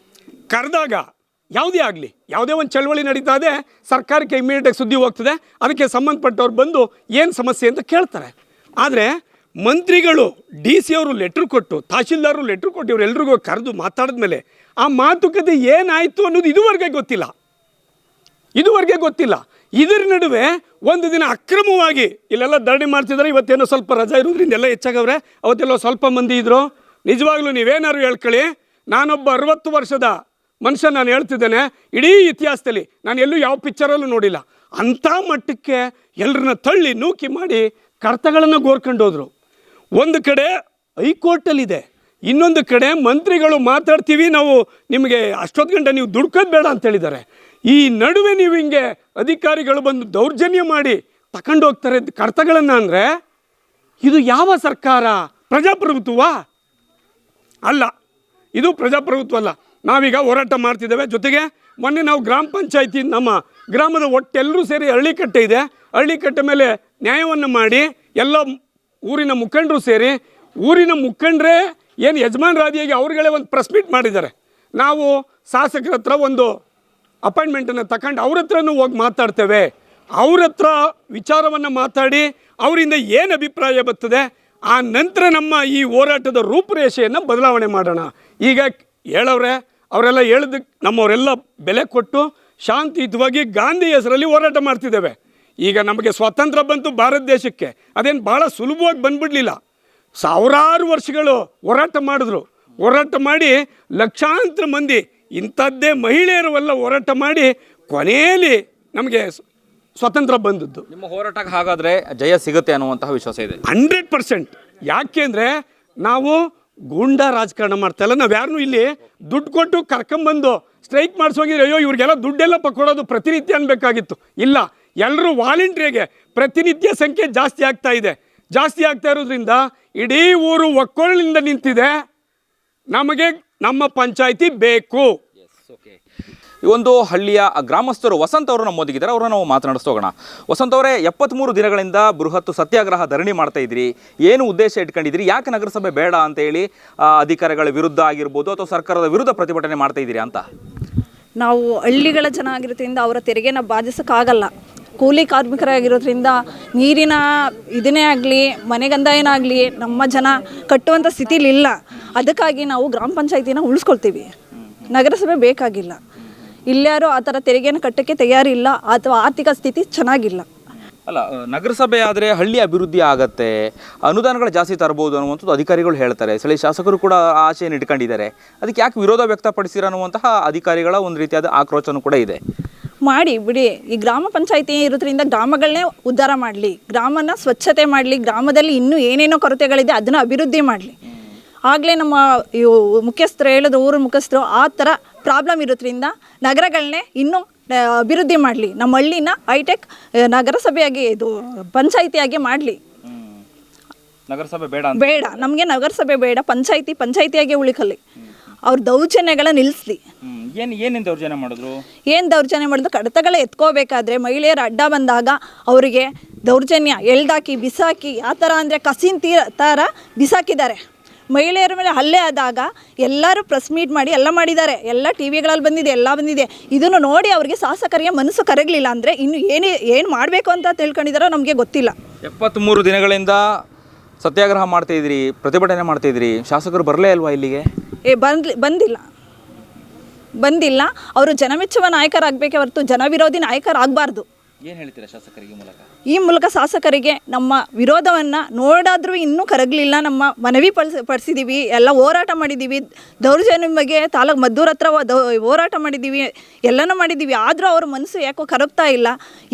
ಕರೆದಾಗ ಯಾವುದೇ ಆಗಲಿ, ಯಾವುದೇ ಒಂದು ಚಳವಳಿ ನಡೀತಾ ಇದೆ, ಸರ್ಕಾರಕ್ಕೆ ಇಮಿಡಿಯೇಟಾಗಿ ಸುದ್ದಿ ಹೋಗ್ತದೆ, ಅದಕ್ಕೆ ಸಂಬಂಧಪಟ್ಟವ್ರು ಬಂದು ಏನು ಸಮಸ್ಯೆ ಅಂತ ಕೇಳ್ತಾರೆ. ಆದರೆ ಮಂತ್ರಿಗಳು, DC ಅವರು ಲೆಟ್ರ್ ಕೊಟ್ಟು, ತಹಶೀಲ್ದಾರರು ಲೆಟ್ರ್ ಕೊಟ್ಟು ಇವರೆಲ್ಲರಿಗೂ ಕರೆದು ಮಾತಾಡಿದ್ಮೇಲೆ ಆ ಮಾತುಕತೆ ಏನಾಯಿತು ಅನ್ನೋದು ಇದುವರೆಗೆ ಗೊತ್ತಿಲ್ಲ. ಇದರ ನಡುವೆ ಒಂದು ದಿನ ಅಕ್ರಮವಾಗಿ ಇಲ್ಲೆಲ್ಲ ಧರಣಿ ಮಾಡ್ತಿದ್ದಾರೆ. ಇವತ್ತೇನೋ ಸ್ವಲ್ಪ ರಜಾ ಇರೋದ್ರಿಂದ ಎಲ್ಲ ಹೆಚ್ಚಾಗವ್ರೆ, ಅವತ್ತೆಲ್ಲೋ ಸ್ವಲ್ಪ ಮಂದಿ ಇದ್ದರು. ನಿಜವಾಗ್ಲೂ ನೀವೇನಾದ್ರು ಹೇಳ್ಕೊಳ್ಳಿ, ನಾನೊಬ್ಬ 60 ವರ್ಷದ ಮನುಷ್ಯ, ನಾನು ಹೇಳ್ತಿದ್ದೇನೆ, ಇಡೀ ಇತಿಹಾಸದಲ್ಲಿ ನಾನು ಎಲ್ಲೂ ಯಾವ ಪಿಕ್ಚರಲ್ಲೂ ನೋಡಿಲ್ಲ. ಅಂಥ ಮಟ್ಟಕ್ಕೆ ಎಲ್ಲರನ್ನ ತಳ್ಳಿ ನೂಕಿ ಮಾಡಿ ಕಡತಗಳನ್ನು ಗೋರ್ಕೊಂಡು ಹೋದರು. ಒಂದು ಕಡೆ ಹೈಕೋರ್ಟಲ್ಲಿದೆ, ಇನ್ನೊಂದು ಕಡೆ ಮಂತ್ರಿಗಳು ಮಾತಾಡ್ತೀವಿ ನಾವು, ನಿಮಗೆ ಅಷ್ಟೊತ್ತು ಗಂಟೆ ನೀವು ದುಡ್ಕೋದು ಬೇಡ ಅಂತ ಹೇಳಿದ್ದಾರೆ. ಈ ನಡುವೆ ನೀವು ಹಿಂಗೆ ಅಧಿಕಾರಿಗಳು ಬಂದು ದೌರ್ಜನ್ಯ ಮಾಡಿ ತಗೊಂಡು ಹೋಗ್ತಾರೆ ಕಡತಗಳನ್ನು ಅಂದರೆ ಇದು ಯಾವ ಸರ್ಕಾರ? ಪ್ರಜಾಪ್ರಭುತ್ವವಾ? ಅಲ್ಲ, ಇದು ಪ್ರಜಾಪ್ರಭುತ್ವ ಅಲ್ಲ. ನಾವೀಗ ಹೋರಾಟ ಮಾಡ್ತಿದ್ದೇವೆ. ಜೊತೆಗೆ ಮೊನ್ನೆ ನಾವು ಗ್ರಾಮ ಪಂಚಾಯತಿ ನಮ್ಮ ಗ್ರಾಮದ ಒಟ್ಟೆಲ್ಲರೂ ಸೇರಿ ಹಳ್ಳಿಕಟ್ಟೆ ಇದೆ, ಹಳ್ಳಿಕಟ್ಟೆ ಮೇಲೆ ನ್ಯಾಯವನ್ನು ಮಾಡಿ ಎಲ್ಲ ಊರಿನ ಮುಖಂಡರು ಸೇರಿ, ಊರಿನ ಮುಖಂಡರೇ ಏನು ಯಜಮಾನರಾದಿಯಾಗಿ ಅವ್ರುಗಳೇ ಒಂದು ಪ್ರೆಸ್ ಮೀಟ್ ಮಾಡಿದ್ದಾರೆ. ನಾವು ಶಾಸಕರ ಹತ್ರ ಒಂದು ಅಪಾಯಿಂಟ್ಮೆಂಟನ್ನು ತಗೊಂಡು ಅವ್ರ ಹತ್ರನೂ ಹೋಗಿ ಮಾತಾಡ್ತೇವೆ. ಅವ್ರ ಹತ್ರ ವಿಚಾರವನ್ನು ಮಾತಾಡಿ ಅವರಿಂದ ಏನು ಅಭಿಪ್ರಾಯ ಬರ್ತದೆ, ಆ ನಂತರ ನಮ್ಮ ಈ ಹೋರಾಟದ ರೂಪುರೇಷೆಯನ್ನು ಬದಲಾವಣೆ ಮಾಡೋಣ. ಈಗ ಹೇಳವ್ರೆ, ಅವರೆಲ್ಲ ಹೇಳಿದಕ್ಕೆ ನಮ್ಮವರೆಲ್ಲ ಬೆಲೆ ಕೊಟ್ಟು ಶಾಂತಿಯುತವಾಗಿ ಗಾಂಧಿ ಹೆಸರಲ್ಲಿ ಹೋರಾಟ ಮಾಡ್ತಿದ್ದೇವೆ. ಈಗ ನಮಗೆ ಸ್ವಾತಂತ್ರ್ಯ ಬಂತು ಭಾರತ ದೇಶಕ್ಕೆ, ಅದೇನು ಭಾಳ ಸುಲಭವಾಗಿ ಬಂದ್ಬಿಡಲಿಲ್ಲ. ಸಾವಿರಾರು ವರ್ಷಗಳು ಹೋರಾಟ ಮಾಡಿದ್ರು. ಹೋರಾಟ ಮಾಡಿ ಲಕ್ಷಾಂತರ ಮಂದಿ ಇಂಥದ್ದೇ ಮಹಿಳೆಯರೆಲ್ಲ ಹೋರಾಟ ಮಾಡಿ ಕೊನೆಯಲ್ಲಿ ನಮಗೆ ಸ್ವಾತಂತ್ರ್ಯ ಬಂದದ್ದು. ನಿಮ್ಮ ಹೋರಾಟಕ್ಕೆ ಹಾಗಾದರೆ ಜಯ ಸಿಗುತ್ತೆ ಅನ್ನುವಂತಹ ವಿಶ್ವಾಸ ಇದೆ? 100%. ಯಾಕೆಂದರೆ ನಾವು ಗೂಂಡಾ ರಾಜಕಾರಣ ಮಾಡ್ತಾಯಿಲ್ಲ. ನಾವು ಯಾರನ್ನೂ ಇಲ್ಲಿ ದುಡ್ಡು ಕೊಟ್ಟು ಕರ್ಕೊಂಬಂದು ಸ್ಟ್ರೈಕ್ ಮಾಡಿಸೋಗಿದ್ರೆ ಅಯ್ಯೋ ಇವ್ರಿಗೆಲ್ಲ ದುಡ್ಡೆಲ್ಲ ಕೊಡೋದು ಪ್ರತಿನಿತ್ಯ ಅನ್ಬೇಕಾಗಿತ್ತು. ಇಲ್ಲ, ಎಲ್ಲರೂ ವಾಲಂಟ್ರಿಗೆ ಪ್ರತಿನಿತ್ಯ ಸಂಖ್ಯೆ ಜಾಸ್ತಿ ಆಗ್ತಾ ಇದೆ. ಜಾಸ್ತಿ ಆಗ್ತಾ ಇರೋದ್ರಿಂದ ಇಡೀ ಊರು ಒಕ್ಕೊರಲಿಂದ ನಿಂತಿದೆ. ನಮಗೆ ನಮ್ಮ ಪಂಚಾಯಿತಿ ಬೇಕು. ಈ ಒಂದು ಹಳ್ಳಿಯ ಗ್ರಾಮಸ್ಥರು ವಸಂತ್ ಅವರು ನಮ್ಮೊಂದಿಗಿದ್ದಾರೆ, ಅವರನ್ನು ನಾವು ಮಾತನಾಡಿಸೋಗೋಣ. ವಸಂತ್ ಅವರೇ, 73 ದಿನಗಳಿಂದ ಬೃಹತ್ ಸತ್ಯಾಗ್ರಹ ಧರಣಿ ಮಾಡ್ತಾ ಇದ್ರಿ. ಏನು ಉದ್ದೇಶ ಇಟ್ಕೊಂಡಿದ್ದೀರಿ? ಯಾಕೆ ನಗರಸಭೆ ಬೇಡ ಅಂತ ಹೇಳಿ ಅಧಿಕಾರಿಗಳ ವಿರುದ್ಧ ಆಗಿರ್ಬೋದು ಅಥವಾ ಸರ್ಕಾರದ ವಿರುದ್ಧ ಪ್ರತಿಭಟನೆ ಮಾಡ್ತಾ ಇದ್ದೀರಿ ಅಂತ? ನಾವು ಹಳ್ಳಿಗಳ ಜನ ಆಗಿರೋದ್ರಿಂದ ಅವರ ತೆರಿಗೆನ ಬಾಧಿಸೋಕ್ಕಾಗಲ್ಲ. ಕೂಲಿ ಕಾರ್ಮಿಕರಾಗಿರೋದ್ರಿಂದ ನೀರಿನ ಇದನ್ನೇ ಆಗಲಿ ಮನೆಗಂದಾಯನಾಗಲಿ ನಮ್ಮ ಜನ ಕಟ್ಟುವಂಥ ಸ್ಥಿತಿಲಿಲ್ಲ. ಅದಕ್ಕಾಗಿ ನಾವು ಗ್ರಾಮ ಪಂಚಾಯತಿನ ಉಳಿಸ್ಕೊಳ್ತೀವಿ. ನಗರಸಭೆ ಬೇಕಾಗಿಲ್ಲ. ಇಲ್ಲಾರು ಆ ಥರ ತೆರಿಗೆನ ಕಟ್ಟೋಕ್ಕೆ ತಯಾರಿಲ್ಲ ಅಥವಾ ಆರ್ಥಿಕ ಸ್ಥಿತಿ ಚೆನ್ನಾಗಿಲ್ಲ. ಅಲ್ಲ, ನಗರಸಭೆ ಆದರೆ ಹಳ್ಳಿ ಅಭಿವೃದ್ಧಿ ಆಗತ್ತೆ, ಅನುದಾನಗಳು ಜಾಸ್ತಿ ತರಬಹುದು ಅನ್ನುವಂಥದ್ದು ಅಧಿಕಾರಿಗಳು ಹೇಳ್ತಾರೆ. ಸ್ಥಳೀಯ ಶಾಸಕರು ಕೂಡ ಆಶೆಯನ್ನು ಇಟ್ಕೊಂಡಿದ್ದಾರೆ. ಅದಕ್ಕೆ ಯಾಕೆ ವಿರೋಧ ವ್ಯಕ್ತಪಡಿಸಿರ ಅನ್ನುವಂತಹ ಅಧಿಕಾರಿಗಳ ಒಂದು ರೀತಿಯಾದ ಆಕ್ರೋಶನೂ ಕೂಡ ಇದೆ. ಮಾಡಿ ಬಿಡಿ. ಈ ಗ್ರಾಮ ಪಂಚಾಯತಿ ಇರೋದ್ರಿಂದ ಗ್ರಾಮಗಳನ್ನೇ ಉದ್ಧಾರ ಮಾಡಲಿ, ಗ್ರಾಮನ ಸ್ವಚ್ಛತೆ ಮಾಡಲಿ, ಗ್ರಾಮದಲ್ಲಿ ಇನ್ನೂ ಏನೇನೋ ಕೊರತೆಗಳಿದೆ ಅದನ್ನು ಅಭಿವೃದ್ಧಿ ಮಾಡಲಿ. ಆಗಲೇ ನಮ್ಮ ಮುಖ್ಯಸ್ಥರು ಹೇಳಿದ್ರು, ಊರ ಮುಖ್ಯಸ್ಥರು ಆ ಥರ ಪ್ರಾಬ್ಲಮ್ ಇರೋದ್ರಿಂದ ನಗರಗಳನ್ನೇ ಇನ್ನೂ ಅಭಿವೃದ್ಧಿ ಮಾಡಲಿ. ನಮ್ಮ ಹಳ್ಳಿನ ಹೈಟೆಕ್ ನಗರಸಭೆಯಾಗಿ ಇದು ಪಂಚಾಯಿತಿಯಾಗಿ ಮಾಡಲಿ. ನಗರಸಭೆ ಬೇಡ, ನಮಗೆ ನಗರಸಭೆ ಬೇಡ, ಪಂಚಾಯಿತಿಯಾಗಿ ಉಳಿಕಲಿ. ಅವ್ರ ದೌರ್ಜನ್ಯಗಳ ನಿಲ್ಲಿಸ್ಲಿ. ಏನೇನು ದೌರ್ಜನ್ಯ ಮಾಡಿದ್ರು? ಏನು ದೌರ್ಜನ್ಯ ಮಾಡಿದ್ರು? ಕಡತಗಳ ಎತ್ಕೋಬೇಕಾದ್ರೆ ಮಹಿಳೆಯರು ಅಡ್ಡ ಬಂದಾಗ ಅವರಿಗೆ ದೌರ್ಜನ್ಯ ಎಳ್ದಾಕಿ ಬಿಸಾಕಿ, ಆ ಥರ ಅಂದರೆ ಕಸಿನ್ ಥರ ಬಿಸಾಕಿದ್ದಾರೆ. ಮಹಿಳೆಯರ ಮೇಲೆ ಹಲ್ಲೆ ಆದಾಗ ಎಲ್ಲರೂ ಪ್ರೆಸ್ ಮೀಟ್ ಮಾಡಿ ಎಲ್ಲ ಮಾಡಿದ್ದಾರೆ. ಎಲ್ಲ ಟಿ ವಿಗಳಲ್ಲಿ ಬಂದಿದೆ, ಎಲ್ಲ ಬಂದಿದೆ. ಇದನ್ನು ನೋಡಿ ಅವರಿಗೆ ಶಾಸಕರಿಗೆ ಮನಸ್ಸು ಕರಗಲಿಲ್ಲ ಅಂದರೆ ಇನ್ನು ಏನು ಮಾಡಬೇಕು ಅಂತ ತಿಳ್ಕೊಂಡಿದ್ದಾರೋ ನಮಗೆ ಗೊತ್ತಿಲ್ಲ. 73 ದಿನಗಳಿಂದ ಸತ್ಯಾಗ್ರಹ ಮಾಡ್ತಾಯಿದ್ರಿ, ಪ್ರತಿಭಟನೆ ಮಾಡ್ತಾಯಿದ್ರಿ, ಶಾಸಕರು ಬರಲೇ ಅಲ್ವಾ ಇಲ್ಲಿಗೆ? ಬಂದಿಲ್ಲ. ಅವರು ಜನಮೆಚ್ಚುವ ನಾಯಕರಾಗಬೇಕೇ ಹೊರತು ಜನವಿರೋಧಿ ನಾಯಕರಾಗಬಾರ್ದು. ಏನು ಹೇಳ್ತೀರಾ ಶಾಸಕರಿಗೆ ಈ ಮೂಲಕ ಶಾಸಕರಿಗೆ ನಮ್ಮ ವಿರೋಧವನ್ನು ನೋಡಾದರೂ ಇನ್ನೂ ಕರಗಲಿಲ್ಲ. ನಮ್ಮ ಮನವಿ ಪಡಿಸಿದ್ದೀವಿ, ಎಲ್ಲ ಹೋರಾಟ ಮಾಡಿದ್ದೀವಿ. ದೌರ್ಜನ್ಯ ಬಗ್ಗೆ ತಾಲೂಕು ಮದ್ದೂರ ಹತ್ರ ಹೋರಾಟ ಮಾಡಿದ್ದೀವಿ, ಎಲ್ಲನೂ ಮಾಡಿದ್ದೀವಿ. ಆದರೂ ಅವ್ರ ಮನಸ್ಸು ಯಾಕೋ ಕರಗ್ತಾ ಇಲ್ಲ.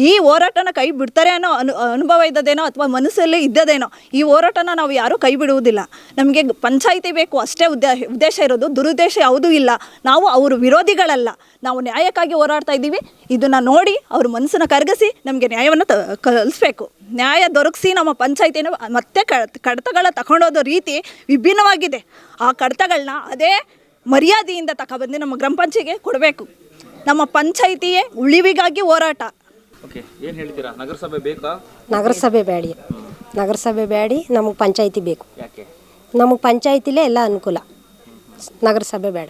ಈ ಹೋರಾಟನ ಕೈ ಬಿಡ್ತಾರೆ ಅನ್ನೋ ಅನುಭವ ಇದ್ದದೇನೋ ಅಥವಾ ಮನಸ್ಸಲ್ಲಿ ಇದ್ದದೇನೋ. ಈ ಹೋರಾಟನ ನಾವು ಯಾರೂ ಕೈ ಬಿಡುವುದಿಲ್ಲ. ನಮಗೆ ಪಂಚಾಯಿತಿ ಬೇಕು ಅಷ್ಟೇ ಉದ್ದೇಶ ಇರೋದು, ದುರುದ್ದೇಶ ಯಾವುದೂ ಇಲ್ಲ. ನಾವು ಅವರು ವಿರೋಧಿಗಳಲ್ಲ, ನಾವು ನ್ಯಾಯಕ್ಕಾಗಿ ಹೋರಾಡ್ತಾ ಇದ್ದೀವಿ. ಇದನ್ನು ನೋಡಿ ಅವ್ರ ಮನಸ್ಸನ್ನು ಕರಗಿಸಿ ನಮಗೆ ನ್ಯಾಯವನ್ನು ಕಲಿಸ್ಬೇಕು. ನ್ಯಾಯ ದೊರಕಿಸಿ ನಮ್ಮ ಪಂಚಾಯಿತಿನ ಮತ್ತೆ ಕಡತಗಳ ತಗೊಂಡೋದ ರೀತಿ ವಿಭಿನ್ನವಾಗಿದೆ. ಆ ಕಡತಗಳನ್ನ ಅದೇ ಮರ್ಯಾದೆಯಿಂದ ತಗೊಬಂದು ನಮ್ಮ ಗ್ರಾಮ ಪಂಚಾಯಿತಿಗೆ ಕೊಡಬೇಕು. ನಮ್ಮ ಪಂಚಾಯಿತಿಯೇ ಉಳಿವಿಗಾಗಿ ಹೋರಾಟ. ಏನು ಹೇಳ್ತೀರಾ? ನಗರಸಭೆ ಬೇಕಾ? ನಗರಸಭೆ ಬೇಡಿ, ನಮಗೆ ಪಂಚಾಯಿತಿ ಬೇಕು. ಯಾಕೆ? ನಮಗೆ ಪಂಚಾಯಿತಿಲೇ ಎಲ್ಲ ಅನುಕೂಲ, ನಗರಸಭೆ ಬೇಡ.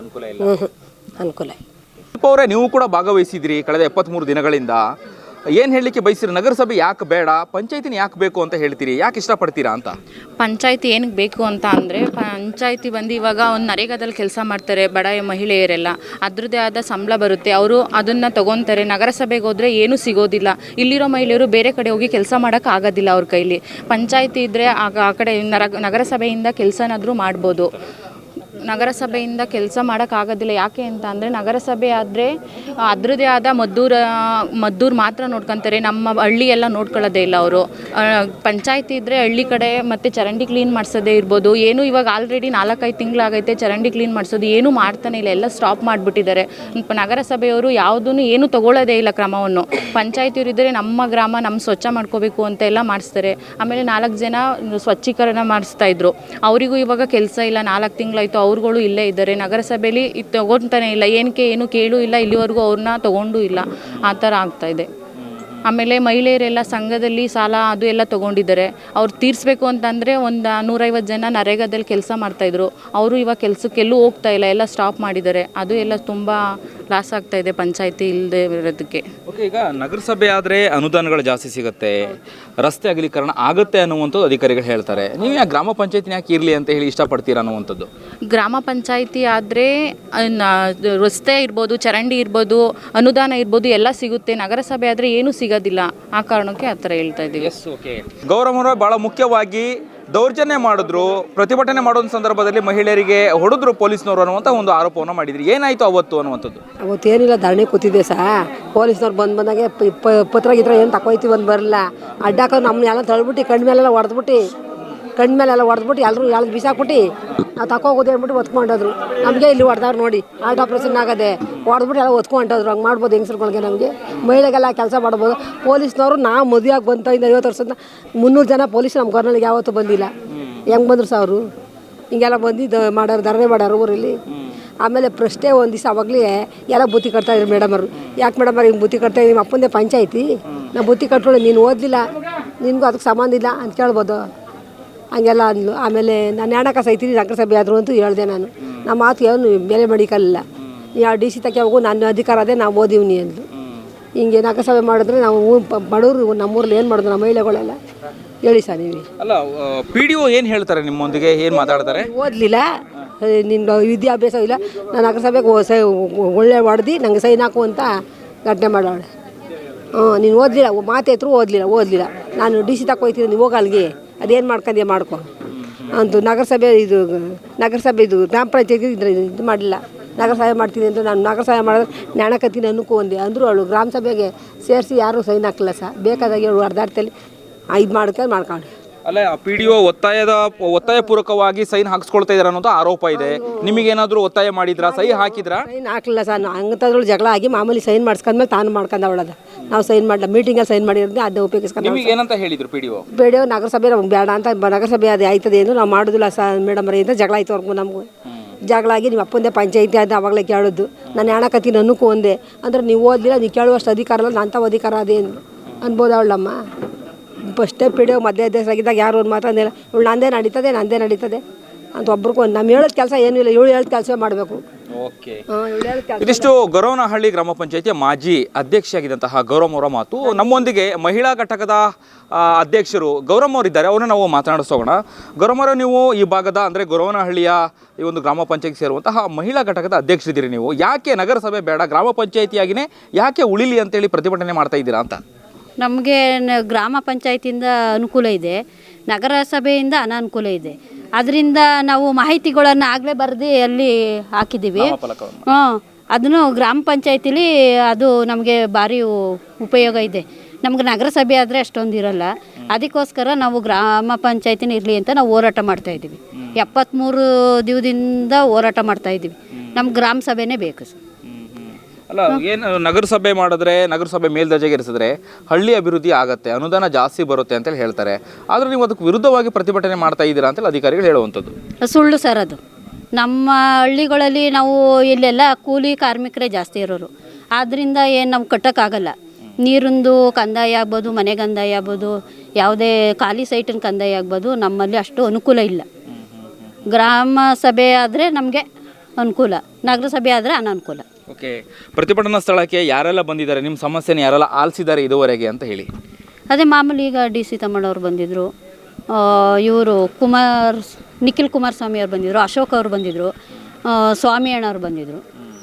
ಅನುಕೂಲ ಇಲ್ಲ. ಅನುಕೂಲ. ಅವರೇ, ನೀವು ಕೂಡ ಭಾಗವಹಿಸಿದ್ರಿ ಕಳೆದ 73 ದಿನಗಳಿಂದ. ಏನು ಹೇಳಲಿಕ್ಕೆ ಬಯಸಿರಿ? ನಗರಸಭೆ ಯಾಕೆ ಬೇಡ, ಪಂಚಾಯತಿನ ಯಾಕೆ ಬೇಕು ಅಂತ ಹೇಳ್ತೀರಿ? ಯಾಕೆ ಇಷ್ಟಪಡ್ತೀರಾ ಅಂತ? ಪಂಚಾಯತಿ ಏನಕ್ಕೆ ಬೇಕು ಅಂತ ಅಂದರೆ, ಪಂಚಾಯತಿ ಬಂದು ಇವಾಗ ಒಂದು ನರೇಗಾದಲ್ಲಿ ಕೆಲಸ ಮಾಡ್ತಾರೆ ಬಡ ಮಹಿಳೆಯರೆಲ್ಲ, ಅದರದ್ದೇ ಆದ ಸಂಬಳ ಬರುತ್ತೆ, ಅವರು ಅದನ್ನು ತೊಗೊತಾರೆ. ನಗರಸಭೆಗೆ ಹೋದರೆ ಏನೂ ಸಿಗೋದಿಲ್ಲ. ಇಲ್ಲಿರೋ ಮಹಿಳೆಯರು ಬೇರೆ ಕಡೆ ಹೋಗಿ ಕೆಲಸ ಮಾಡೋಕ್ಕೆ ಆಗೋದಿಲ್ಲ ಅವ್ರ ಕೈಲಿ. ಪಂಚಾಯತಿ ಇದ್ದರೆ ಆ ಕಡೆ ನಗರಸಭೆಯಿಂದ ಕೆಲಸನಾದರೂ ಮಾಡ್ಬೋದು. ನಗರಸಭೆಯಿಂದ ಕೆಲಸ ಮಾಡೋಕ್ಕಾಗೋದಿಲ್ಲ. ಯಾಕೆ ಅಂತ ಅಂದರೆ ನಗರಸಭೆ ಆದರೆ ಅದರದೇ ಆದ ಮದ್ದೂರು ಮಾತ್ರ ನೋಡ್ಕೊತಾರೆ. ನಮ್ಮ ಹಳ್ಳಿ ಎಲ್ಲ ನೋಡ್ಕೊಳ್ಳೋದೇ ಇಲ್ಲ ಅವರು. ಪಂಚಾಯತಿ ಇದ್ದರೆ ಹಳ್ಳಿ ಕಡೆ ಮತ್ತು ಚರಂಡಿ ಕ್ಲೀನ್ ಮಾಡಿಸೋದೇ ಇರ್ಬೋದು. ಏನು ಇವಾಗ ಆಲ್ರೆಡಿ 4-5 ತಿಂಗಳಾಗೈತೆ ಚರಂಡಿ ಕ್ಲೀನ್ ಮಾಡಿಸೋದು ಏನೂ ಮಾಡ್ತಾನೆ ಇಲ್ಲ, ಎಲ್ಲ ಸ್ಟಾಪ್ ಮಾಡಿಬಿಟ್ಟಿದ್ದಾರೆ. ನಗರಸಭೆಯವರು ಯಾವುದೂ ಏನೂ ತೊಗೊಳ್ಳೋದೇ ಇಲ್ಲ ಕ್ರಮವನ್ನು. ಪಂಚಾಯತಿಯವರು ಇದ್ದರೆ ನಮ್ಮ ಗ್ರಾಮ ನಮ್ಮ ಸ್ವಚ್ಛ ಮಾಡ್ಕೋಬೇಕು ಅಂತ ಎಲ್ಲ ಮಾಡಿಸ್ತಾರೆ. ಆಮೇಲೆ 4 ಜನ ಸ್ವಚ್ಛೀಕರಣ ಮಾಡಿಸ್ತಾಯಿದ್ರು, ಅವರಿಗೂ ಇವಾಗ ಕೆಲಸ ಇಲ್ಲ. 4 ತಿಂಗಳಾಯಿತು, ಅವ್ರುಗಳು ಇಲ್ಲೇ ಇದ್ದಾರೆ. ನಗರಸಭೆಯಲ್ಲಿ ಇದು ತೊಗೊತಾನೆ ಇಲ್ಲ, ಏನಕ್ಕೆ ಏನು ಕೇಳೂ ಇಲ್ಲ, ಇಲ್ಲಿವರೆಗೂ ಅವ್ರನ್ನ ತೊಗೊಂಡೂ ಇಲ್ಲ. ಆ ಥರ ಆಗ್ತಾಯಿದೆ. ಆಮೇಲೆ ಮಹಿಳೆಯರೆಲ್ಲ ಸಂಘದಲ್ಲಿ ಸಾಲ ಅದು ಎಲ್ಲ ತೊಗೊಂಡಿದ್ದಾರೆ. ಅವ್ರು ತೀರಿಸ್ಬೇಕು ಅಂತಂದರೆ ಒಂದು 150 ಜನ ನರೇಗಾದಲ್ಲಿ ಕೆಲಸ ಮಾಡ್ತಾಯಿದ್ರು, ಅವರು ಇವಾಗ ಕೆಲಸಕ್ಕೆಲ್ಲೂ ಹೋಗ್ತಾ ಇಲ್ಲ, ಎಲ್ಲ ಸ್ಟಾಪ್ ಮಾಡಿದ್ದಾರೆ. ಅದು ಎಲ್ಲ ತುಂಬ ಲಾಸ್ ಆಗ್ತಾಯಿದೆ ಪಂಚಾಯತಿ ಇಲ್ಲದೆ ಇರೋದಕ್ಕೆ. ಓಕೆ, ಈಗ ನಗರಸಭೆ ಆದರೆ ಅನುದಾನಗಳು ಜಾಸ್ತಿ ಸಿಗುತ್ತೆ, ರಸ್ತೆ ಅಗಲೀಕರಣ ಆಗುತ್ತೆ ಅನ್ನುವಂಥದ್ದು ಅಧಿಕಾರಿಗಳು ಹೇಳ್ತಾರೆ. ನೀವು ಯಾಕೆ ಗ್ರಾಮ ಪಂಚಾಯತಿನ ಯಾಕೆ ಇರಲಿ ಅಂತ ಹೇಳಿ ಇಷ್ಟಪಡ್ತೀರಾ ಅನ್ನುವಂಥದ್ದು? ಗ್ರಾಮ ಪಂಚಾಯತಿ ಆದರೆ ರಸ್ತೆ ಇರ್ಬೋದು, ಚರಂಡಿ ಇರ್ಬೋದು, ಅನುದಾನ ಇರ್ಬೋದು, ಎಲ್ಲ ಸಿಗುತ್ತೆ. ನಗರಸಭೆ ಆದರೆ ಏನೂ ಸಿಗೋದಿಲ್ಲ. ಆ ಕಾರಣಕ್ಕೆ ಆ ಥರ ಹೇಳ್ತಾ ಇದ್ದೀವಿ. ಓಕೆ, ಗೌರಮ್ಮ ಭಾಳ ಮುಖ್ಯವಾಗಿ ದೌರ್ಜನ್ಯ ಮಾಡಿದ್ರು, ಪ್ರತಿಭಟನೆ ಮಾಡೋ ಸಂದರ್ಭದಲ್ಲಿ ಮಹಿಳೆಯರಿಗೆ ಹೊಡೆದ್ರು ಪೊಲೀಸ್ನವರು ಅನ್ನುವಂಥ ಒಂದು ಆರೋಪವನ್ನು ಮಾಡಿದ್ರಿ. ಏನಾಯಿತು ಅವತ್ತು ಅನ್ನುವಂಥದ್ದು? ಅವತ್ತೇನಿಲ್ಲ, ಧರಣಿ ಕೂತಿದ್ದೆ ಪೊಲೀಸ್ನವ್ರು ಬಂದಾಗೆ ಪತ್ರ ಗಿತ್ರ ಏನು ತಗೋಯ್ತೀವಿ ಅಂತ ಬರಲ್ಲ. ಅಡ್ಡಾಕೋದು ನಮ್ಮನ್ನೆಲ್ಲ ತಳ್ಬಿಟ್ಟು ಕಣ್ಮೇಲೆಲ್ಲ ಹೊಡೆದ್ಬಿಟ್ಟು ಎಲ್ಲರೂ ಎಳ್ದು ಬಿಸಾಕ್ಬಿಟ್ಟು ನಾವು ತಗೋಗೋದು ಹೇಳ್ಬಿಟ್ಟು ಒತ್ಕೊಂಡೋದ್ರು. ನಮಗೆ ಇಲ್ಲಿ ಹೊಡೆದವ್ರು ನೋಡಿ ಆರ್ಟ್ ಆಪ್ರೇಷನ್ ಆಗದೆ ಹೊಡೆದ್ಬಿಟ್ಟು ಎಲ್ಲ ಒತ್ಕೊಂಡೋದ್ರು. ಹಂಗೆ ಮಾಡ್ಬೋದು ಹೆಂಗಸ್ರುಗಳಿಗೆ, ನಮಗೆ ಮಹಿಳೆಗೆಲ್ಲ ಕೆಲಸ ಮಾಡ್ಬೋದು. ಪೊಲೀಸ್ನವರು ನಾವು ಮದುವೆಯಾಗಿ ಬಂತ 50 ವರ್ಷದಿಂದ 300 ಜನ ಪೊಲೀಸ್ ನಮ್ಮ ಗೊರ್ನಲ್ಲಿಗೆ ಯಾವತ್ತೂ ಬಂದಿಲ್ಲ. ಹೆಂಗೆ ಬಂದರು ಅವರು ಹಿಂಗೆಲ್ಲ ಬಂದಿದ್ದು ಮಾಡೋರು, ಧರಣಿ ಮಾಡೋರು ಊರಲ್ಲಿ. ಆಮೇಲೆ ಪ್ರಶ್ನೆ ಒಂದು ದಿವಸ ಅವಾಗಲೇ ಎಲ್ಲ ಬುತ್ತಿ ಕಟ್ತಾಯಿದ್ರು ಮೇಡಮರು. ಯಾಕೆ ಮೇಡಮರು ಹಿಂಗೆ ಬುತ್ತಿ ಕಟ್ತಾ ನಿಮ್ಮ ಅಪ್ಪಂದೇ ಪಂಚಾಯತಿ, ನಾವು ಬುತ್ತಿ ಕಟ್ಕೊಳ್ಳಿ, ನೀನು ಓದಲಿಲ್ಲ, ನಿನಗೂ ಅದಕ್ಕೆ ಸಂಬಂಧ ಇಲ್ಲ ಅಂತ ಕೇಳ್ಬೋದು. ಹಂಗೆಲ್ಲ ಅಂದ್ಲು. ಆಮೇಲೆ ನಾನು ಹೆಣಕ ಸೈತೀನಿ ನಗರಸಭೆ ಆದರು ಅಂತೂ ಹೇಳಿದೆ ನಾನು. ನಮ್ಮ ಮಾತು ಏನು ಬೆಲೆ ಮಾಡಿಕಲ್ಲ, ಯಾವ DC ತಕ್ಕೆ ಹೋಗು, ನನ್ನ ಅಧಿಕಾರ ಅದೇ, ನಾವು ಓದಿವ್ನಿ ಅಂದ್ಲು. ಹಿಂಗೆ ನಗರಸಭೆ ಮಾಡಿದ್ರೆ ನಾವು ಬಡವರು ನಮ್ಮೂರಲ್ಲಿ ಏನು ಮಾಡಿದ್ರು ನಮ್ಮ ಮಹಿಳೆಗಳೆಲ್ಲ ಹೇಳಿ ಸರ್ ನೀವು. ಅಲ್ಲ, PDO ಏನು ಹೇಳ್ತಾರೆ ನಿಮ್ಮೊಂದಿಗೆ, ಏನು ಮಾತಾಡ್ತಾರೆ? ಓದಲಿಲ್ಲ, ನಿನ್ಗೆ ವಿದ್ಯಾಭ್ಯಾಸ ಇಲ್ಲ, ನಾನು ನಗರಸಭೆಗೆ ಒಳ್ಳೆ ಹೊಡೆದು ನಂಗೆ ಸೈನ್ ಹಾಕು ಅಂತ ಘಟನೆ ಮಾಡೋಳೆ. ನೀನು ಓದಲಿಲ್ಲ, ಮಾತಾಯ್ತರು ಓದಲಿಲ್ಲ, ನಾನು DC ತಕ್ಕ ಹೋಗ್ತೀನಿ, ನೀವು ಹೋಗ ಅಲ್ಲಿಗೆ, ಅದೇನು ಮಾಡ್ಕೊಂಡೆ ಮಾಡ್ಕೊ ಅಂತು. ನಗರಸಭೆ ಇದು ಗ್ರಾಮ ಪಂಚಾಯತಿ ಇದು ಮಾಡಲಿಲ್ಲ, ನಗರಸಭೆ ಮಾಡ್ತೀನಿ ಅಂತ. ನಾನು ನಗರಸಭೆ ಮಾಡೋದು ನೆಣಕತ್ತೀನಿ ಅನ್ನಕ್ಕೂ ಒಂದೇ ಅಂದರು. ಅವಳು ಗ್ರಾಮ ಸಭೆಗೆ ಸೇರಿಸಿ ಯಾರೂ ಸೈನ್ ಹಾಕಲ್ಲ ಬೇಕಾದಾಗ ಹೇಳು ಅರ್ಧಾರ್ಥದಲ್ಲಿ ಇದು ಮಾಡ್ಕೊಂಡು. ಅಲ್ಲ, PDO ಒತ್ತಾಯಪೂರ್ವಕವಾಗಿ ಸೈನ್ ಹಾಕ್ಸ್ಕೊಳ್ತಾ ಇದ್ದಾರೆ ಅನ್ನೋದು ಆರೋಪ ಇದೆ. ನಿಮಗೇನಾದರೂ ಒತ್ತಾಯ ಮಾಡಿದ್ರಾ, ಸಹಿ ಹಾಕಿದ್ರಾ? ಸೈನ್ ಹಾಕಲಿಲ್ಲ ಸರ್, ಹಂಗಂತದ್ರಲ್ಲಿ ಜಗಳ ಆಗಿ ಮಾಮೂಲಿ ಸೈನ್ ಮಾಡಿಸ್ಕೊಂಡ್ಮೇಲೆ ತಾನು ಮಾಡ್ಕೊಂಡವಳದ. ನಾವು ಸೈನ್ ಮಾಡಲ್ಲ, ಮೀಟಿಂಗಲ್ಲಿ ಸೈನ್ ಮಾಡಿರೋದು ಅದನ್ನ ಉಪಯೋಗಿಸ್ಕೊಂಡು. ನಿಮಗೆ ಏನಂತ ಹೇಳಿದ್ರು PDO? ನಗರಸಭೆ ನಮ್ಗೆ ಬೇಡ ಅಂತ, ನಗರಸಭೆ ಅದು ಆಯ್ತದೆ ಎಂದು ನಾವು ಮಾಡೋದಿಲ್ಲ ಮೇಡಮ್ ಅಂತ ಜಗಳ ಆಯ್ತು ಅವ್ರಿಗೂ ನಮಗೂ. ಜಗಳ ಆಗಿ ನಿಮ್ಮ ಅಪ್ಪಂದೇ ಪಂಚಾಯತಿ ಅಂತ ಅವಾಗಲೇ ಕೇಳೋದು. ನಾನು ಹೆಣಕತ್ತೀನಿ ಅನ್ನಕ್ಕೂ ಒಂದೇ ಅಂದ್ರೆ, ನೀವು ಓದಲಿಲ್ಲ, ನೀವು ಕೇಳುವಷ್ಟು ಅಧಿಕಾರ ಇಲ್ಲ, ಅಂಥ ಅಧಿಕಾರ ಅದೇ ಅನ್ಬೋದು ಅವಳಮ್ಮ. ಫಸ್ಟೇ PDO ಮಧ್ಯಾಹ್ನ ಆಗಿದ್ದಾಗ ಯಾರು ಒಂದು ಮಾತಾಡಿಲ್ಲ, ಇವಳು ನಂದೇ ನಡೀತದೆ ಅಂತ ಒಬ್ರಿಗೂ. ನಮ್ಮ ಹೇಳೋದು ಕೆಲಸ ಏನೂ ಇಲ್ಲ, ಇವಳು ಹೇಳೋದು ಕೆಲಸ ಮಾಡಬೇಕು. ಓಕೆ, ಇದಿಷ್ಟು ಗೊರವನಹಳ್ಳಿ ಗ್ರಾಮ ಪಂಚಾಯತಿಯ ಮಾಜಿ ಅಧ್ಯಕ್ಷೆಯಾಗಿದ್ದಂತಹ ಗೌರಮ್ಮ ಅವರ ಮಾತು. ನಮ್ಮೊಂದಿಗೆ ಮಹಿಳಾ ಘಟಕದ ಅಧ್ಯಕ್ಷರು ಗೌರಮ್ಮ ಅವರಿದ್ದಾರೆ, ಅವರನ್ನು ನಾವು ಮಾತನಾಡಿಸೋಣ. ಗೌರಮ್ಮ ಅವರು, ನೀವು ಈ ಭಾಗದ ಅಂದರೆ ಗೊರವನಹಳ್ಳಿಯ ಈ ಒಂದು ಗ್ರಾಮ ಪಂಚಾಯತಿ ಸೇರುವಂತಹ ಮಹಿಳಾ ಘಟಕದ ಅಧ್ಯಕ್ಷರಿದ್ದೀರಿ. ನೀವು ಯಾಕೆ ನಗರಸಭೆ ಬೇಡ, ಗ್ರಾಮ ಪಂಚಾಯತಿಯಾಗಿಯೇ ಯಾಕೆ ಉಳಿಲಿ ಅಂತೇಳಿ ಪ್ರತಿಭಟನೆ ಮಾಡ್ತಾ ಇದ್ದೀರಾ ಅಂತ? ನಮಗೆ ಗ್ರಾಮ ಪಂಚಾಯತಿಯಿಂದ ಅನುಕೂಲ ಇದೆ, ನಗರಸಭೆಯಿಂದ ಅನಾನುಕೂಲ ಇದೆ. ಅದರಿಂದ ನಾವು ಮಾಹಿತಿಗಳನ್ನು ಆಗಲೇ ಬರೆದು ಅಲ್ಲಿ ಹಾಕಿದ್ದೀವಿ. ಅದನ್ನು ಗ್ರಾಮ ಪಂಚಾಯತಿಲಿ ಅದು ನಮಗೆ ಭಾರಿ ಉಪಯೋಗ ಇದೆ. ನಮ್ಗೆ ನಗರಸಭೆ ಆದರೆ ಅಷ್ಟೊಂದು ಇರಲ್ಲ. ಅದಕ್ಕೋಸ್ಕರ ನಾವು ಗ್ರಾಮ ಪಂಚಾಯತಿನ ಇರಲಿ ಅಂತ ನಾವು ಹೋರಾಟ ಮಾಡ್ತಾಯಿದ್ದೀವಿ. 73 ದಿವಸದಿಂದ ಹೋರಾಟ ಮಾಡ್ತಾಯಿದ್ದೀವಿ. ನಮ್ಗೆ ಗ್ರಾಮ ಸಭೆನೇ ಬೇಕು ಸರ್. ಅಲ್ಲ, ಏನು ನಗರಸಭೆ ಮಾಡಿದ್ರೆ, ನಗರಸಭೆ ಮೇಲ್ದರ್ಜೆಗೆ ಇರಿಸಿದ್ರೆ ಹಳ್ಳಿ ಅಭಿವೃದ್ಧಿ ಆಗುತ್ತೆ, ಅನುದಾನ ಜಾಸ್ತಿ ಬರುತ್ತೆ ಅಂತೇಳಿ ಹೇಳ್ತಾರೆ. ಆದರೆ ನೀವು ಅದಕ್ಕೆ ವಿರುದ್ಧವಾಗಿ ಪ್ರತಿಭಟನೆ ಮಾಡ್ತಾ ಇದ್ದೀರಾ ಅಂತೇಳಿ ಅಧಿಕಾರಿಗಳು ಹೇಳುವಂಥದ್ದು ಸುಳ್ಳು ಸರ್. ಅದು ನಮ್ಮ ಹಳ್ಳಿಗಳಲ್ಲಿ ನಾವು ಇಲ್ಲೆಲ್ಲ ಕೂಲಿ ಕಾರ್ಮಿಕರೇ ಜಾಸ್ತಿ ಇರೋರು. ಆದ್ದರಿಂದ ಏನು ನಾವು ಕಟ್ಟೋಕ್ಕಾಗಲ್ಲ. ನೀರಿಂದು ಕಂದಾಯ ಆಗ್ಬೋದು, ಮನೆ ಕಂದಾಯ ಆಗ್ಬೋದು, ಯಾವುದೇ ಖಾಲಿ ಸೈಟಿನ ಕಂದಾಯ ಆಗ್ಬೋದು, ನಮ್ಮಲ್ಲಿ ಅಷ್ಟು ಅನುಕೂಲ ಇಲ್ಲ. ಗ್ರಾಮ ಸಭೆ ಆದರೆ ನಮಗೆ ಅನುಕೂಲ, ನಗರಸಭೆ ಆದರೆ ಅನಾನುಕೂಲ. ಓಕೆ, ಪ್ರತಿಭಟನಾ ಸ್ಥಳಕ್ಕೆ ಯಾರೆಲ್ಲ ಬಂದಿದ್ದಾರೆ, ನಿಮ್ಮ ಸಮಸ್ಯೆನ ಯಾರೆಲ್ಲ ಆಲಿಸಿದ್ದಾರೆ ಇದುವರೆಗೆ ಅಂತ ಹೇಳಿ? ಅದೇ ಮಾಮೂಲಿ ಈಗ DC ತಮ್ಮಣ್ಣವ್ರು ಬಂದಿದ್ದರು, ಇವರು ನಿಖಿಲ್ ಕುಮಾರಸ್ವಾಮಿ ಅವ್ರು ಬಂದಿದ್ದರು, ಅಶೋಕ್ ಅವರು ಬಂದಿದ್ದರು, ಸ್ವಾಮಿ ಅಣ್ಣವ್ರು ಬಂದಿದ್ದರು.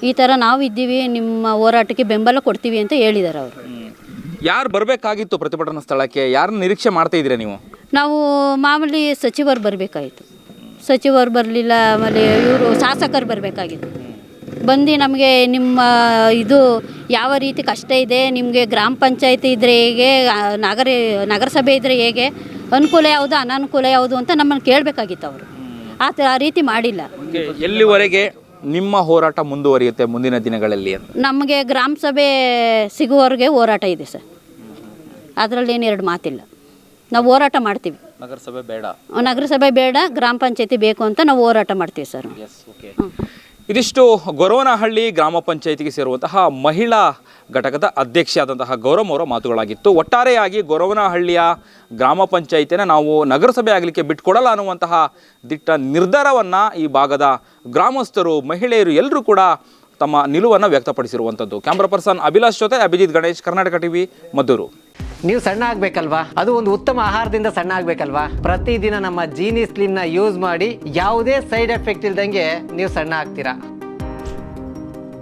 ಈ ಥರ ನಾವು ಇದ್ದೀವಿ, ನಿಮ್ಮ ಹೋರಾಟಕ್ಕೆ ಬೆಂಬಲ ಕೊಡ್ತೀವಿ ಅಂತ ಹೇಳಿದ್ದಾರೆ ಅವರು. ಯಾರು ಬರಬೇಕಾಗಿತ್ತು ಪ್ರತಿಭಟನಾ ಸ್ಥಳಕ್ಕೆ? ಯಾರನ್ನ ನಿರೀಕ್ಷೆ ಮಾಡ್ತಾ ಇದ್ದೀರಾ ನೀವು? ನಾವು ಮಾಮೂಲಿ ಸಚಿವರು ಬರಬೇಕಾಯಿತು. ಸಚಿವರು ಬರಲಿಲ್ಲ, ಆಮೇಲೆ ಇವರು ಶಾಸಕರು ಬರಬೇಕಾಗಿತ್ತು. ಬಂದು ನಮಗೆ ನಿಮ್ಮ ಇದು ಯಾವ ರೀತಿ ಕಷ್ಟ ಇದೆ, ನಿಮಗೆ ಗ್ರಾಮ ಪಂಚಾಯತಿ ಇದ್ದರೆ ಹೇಗೆ, ನಗರಸಭೆ ಇದ್ದರೆ ಹೇಗೆ, ಅನುಕೂಲ ಯಾವುದು ಅನಾನುಕೂಲ ಯಾವುದು ಅಂತ ನಮ್ಮನ್ನು ಕೇಳಬೇಕಾಗಿತ್ತು ಅವರು. ಆ ರೀತಿ ಮಾಡಿಲ್ಲ. ಎಲ್ಲಿವರೆಗೆ ನಿಮ್ಮ ಹೋರಾಟ ಮುಂದುವರಿಯುತ್ತೆ ಮುಂದಿನ ದಿನಗಳಲ್ಲಿ ಅಂತ? ನಮಗೆ ಗ್ರಾಮ ಸಭೆ ಸಿಗುವವರೆಗೆ ಹೋರಾಟ ಇದೆ ಸರ್, ಅದರಲ್ಲಿ ಏನು ಎರಡು ಮಾತಿಲ್ಲ. ನಾವು ಹೋರಾಟ ಮಾಡ್ತೀವಿ. ನಗರಸಭೆ ಬೇಡ, ನಗರಸಭೆ ಬೇಡ, ಗ್ರಾಮ ಪಂಚಾಯತಿ ಬೇಕು ಅಂತ ನಾವು ಹೋರಾಟ ಮಾಡ್ತೀವಿ ಸರ್. ಇದಿಷ್ಟು ಗೊರವನಹಳ್ಳಿ ಗ್ರಾಮ ಪಂಚಾಯತಿಗೆ ಸೇರುವಂತಹ ಮಹಿಳಾ ಘಟಕದ ಅಧ್ಯಕ್ಷೆಯಾದಂತಹ ಗೌರಮ್ಮ ಅವರ ಮಾತುಗಳಾಗಿತ್ತು. ಒಟ್ಟಾರೆಯಾಗಿ ಗೊರವನಹಳ್ಳಿಯ ಗ್ರಾಮ ಪಂಚಾಯತಿನ ನಾವು ನಗರಸಭೆ ಆಗಲಿಕ್ಕೆ ಬಿಟ್ಕೊಡಲ್ಲ ಅನ್ನುವಂತಹ ದಿಟ್ಟ ನಿರ್ಧಾರವನ್ನು ಈ ಭಾಗದ ಗ್ರಾಮಸ್ಥರು, ಮಹಿಳೆಯರು ಎಲ್ಲರೂ ಕೂಡ ತಮ್ಮ ನಿಲುವನ್ನು ವ್ಯಕ್ತಪಡಿಸಿರುವಂಥದ್ದು. ಕ್ಯಾಮ್ರಾ ಪರ್ಸನ್ ಅಭಿಲಾಷ್ ಜೊತೆ ಅಭಿಜಿತ್ ಗಣೇಶ್, ಕರ್ನಾಟಕ ಟಿವಿ, ಮದ್ದೂರು. ನೀವು ಸಣ್ಣ ಆಗಬೇಕಲ್ವಾ? ಅದು ಒಂದು ಉತ್ತಮ ಆಹಾರದಿಂದ ಸಣ್ಣ ಆಗಬೇಕಲ್ವಾ? ಪ್ರತಿದಿನ ನಮ್ಮ ಜೀನಿ ಸ್ಲಿಮ್ನ ಯೂಸ್ ಮಾಡಿ ಯಾವುದೇ ಸೈಡ್ ಎಫೆಕ್ಟ್ ಇಲ್ದಂಗೆ ನೀವು ಸಣ್ಣ ಆಗ್ತೀರಾ.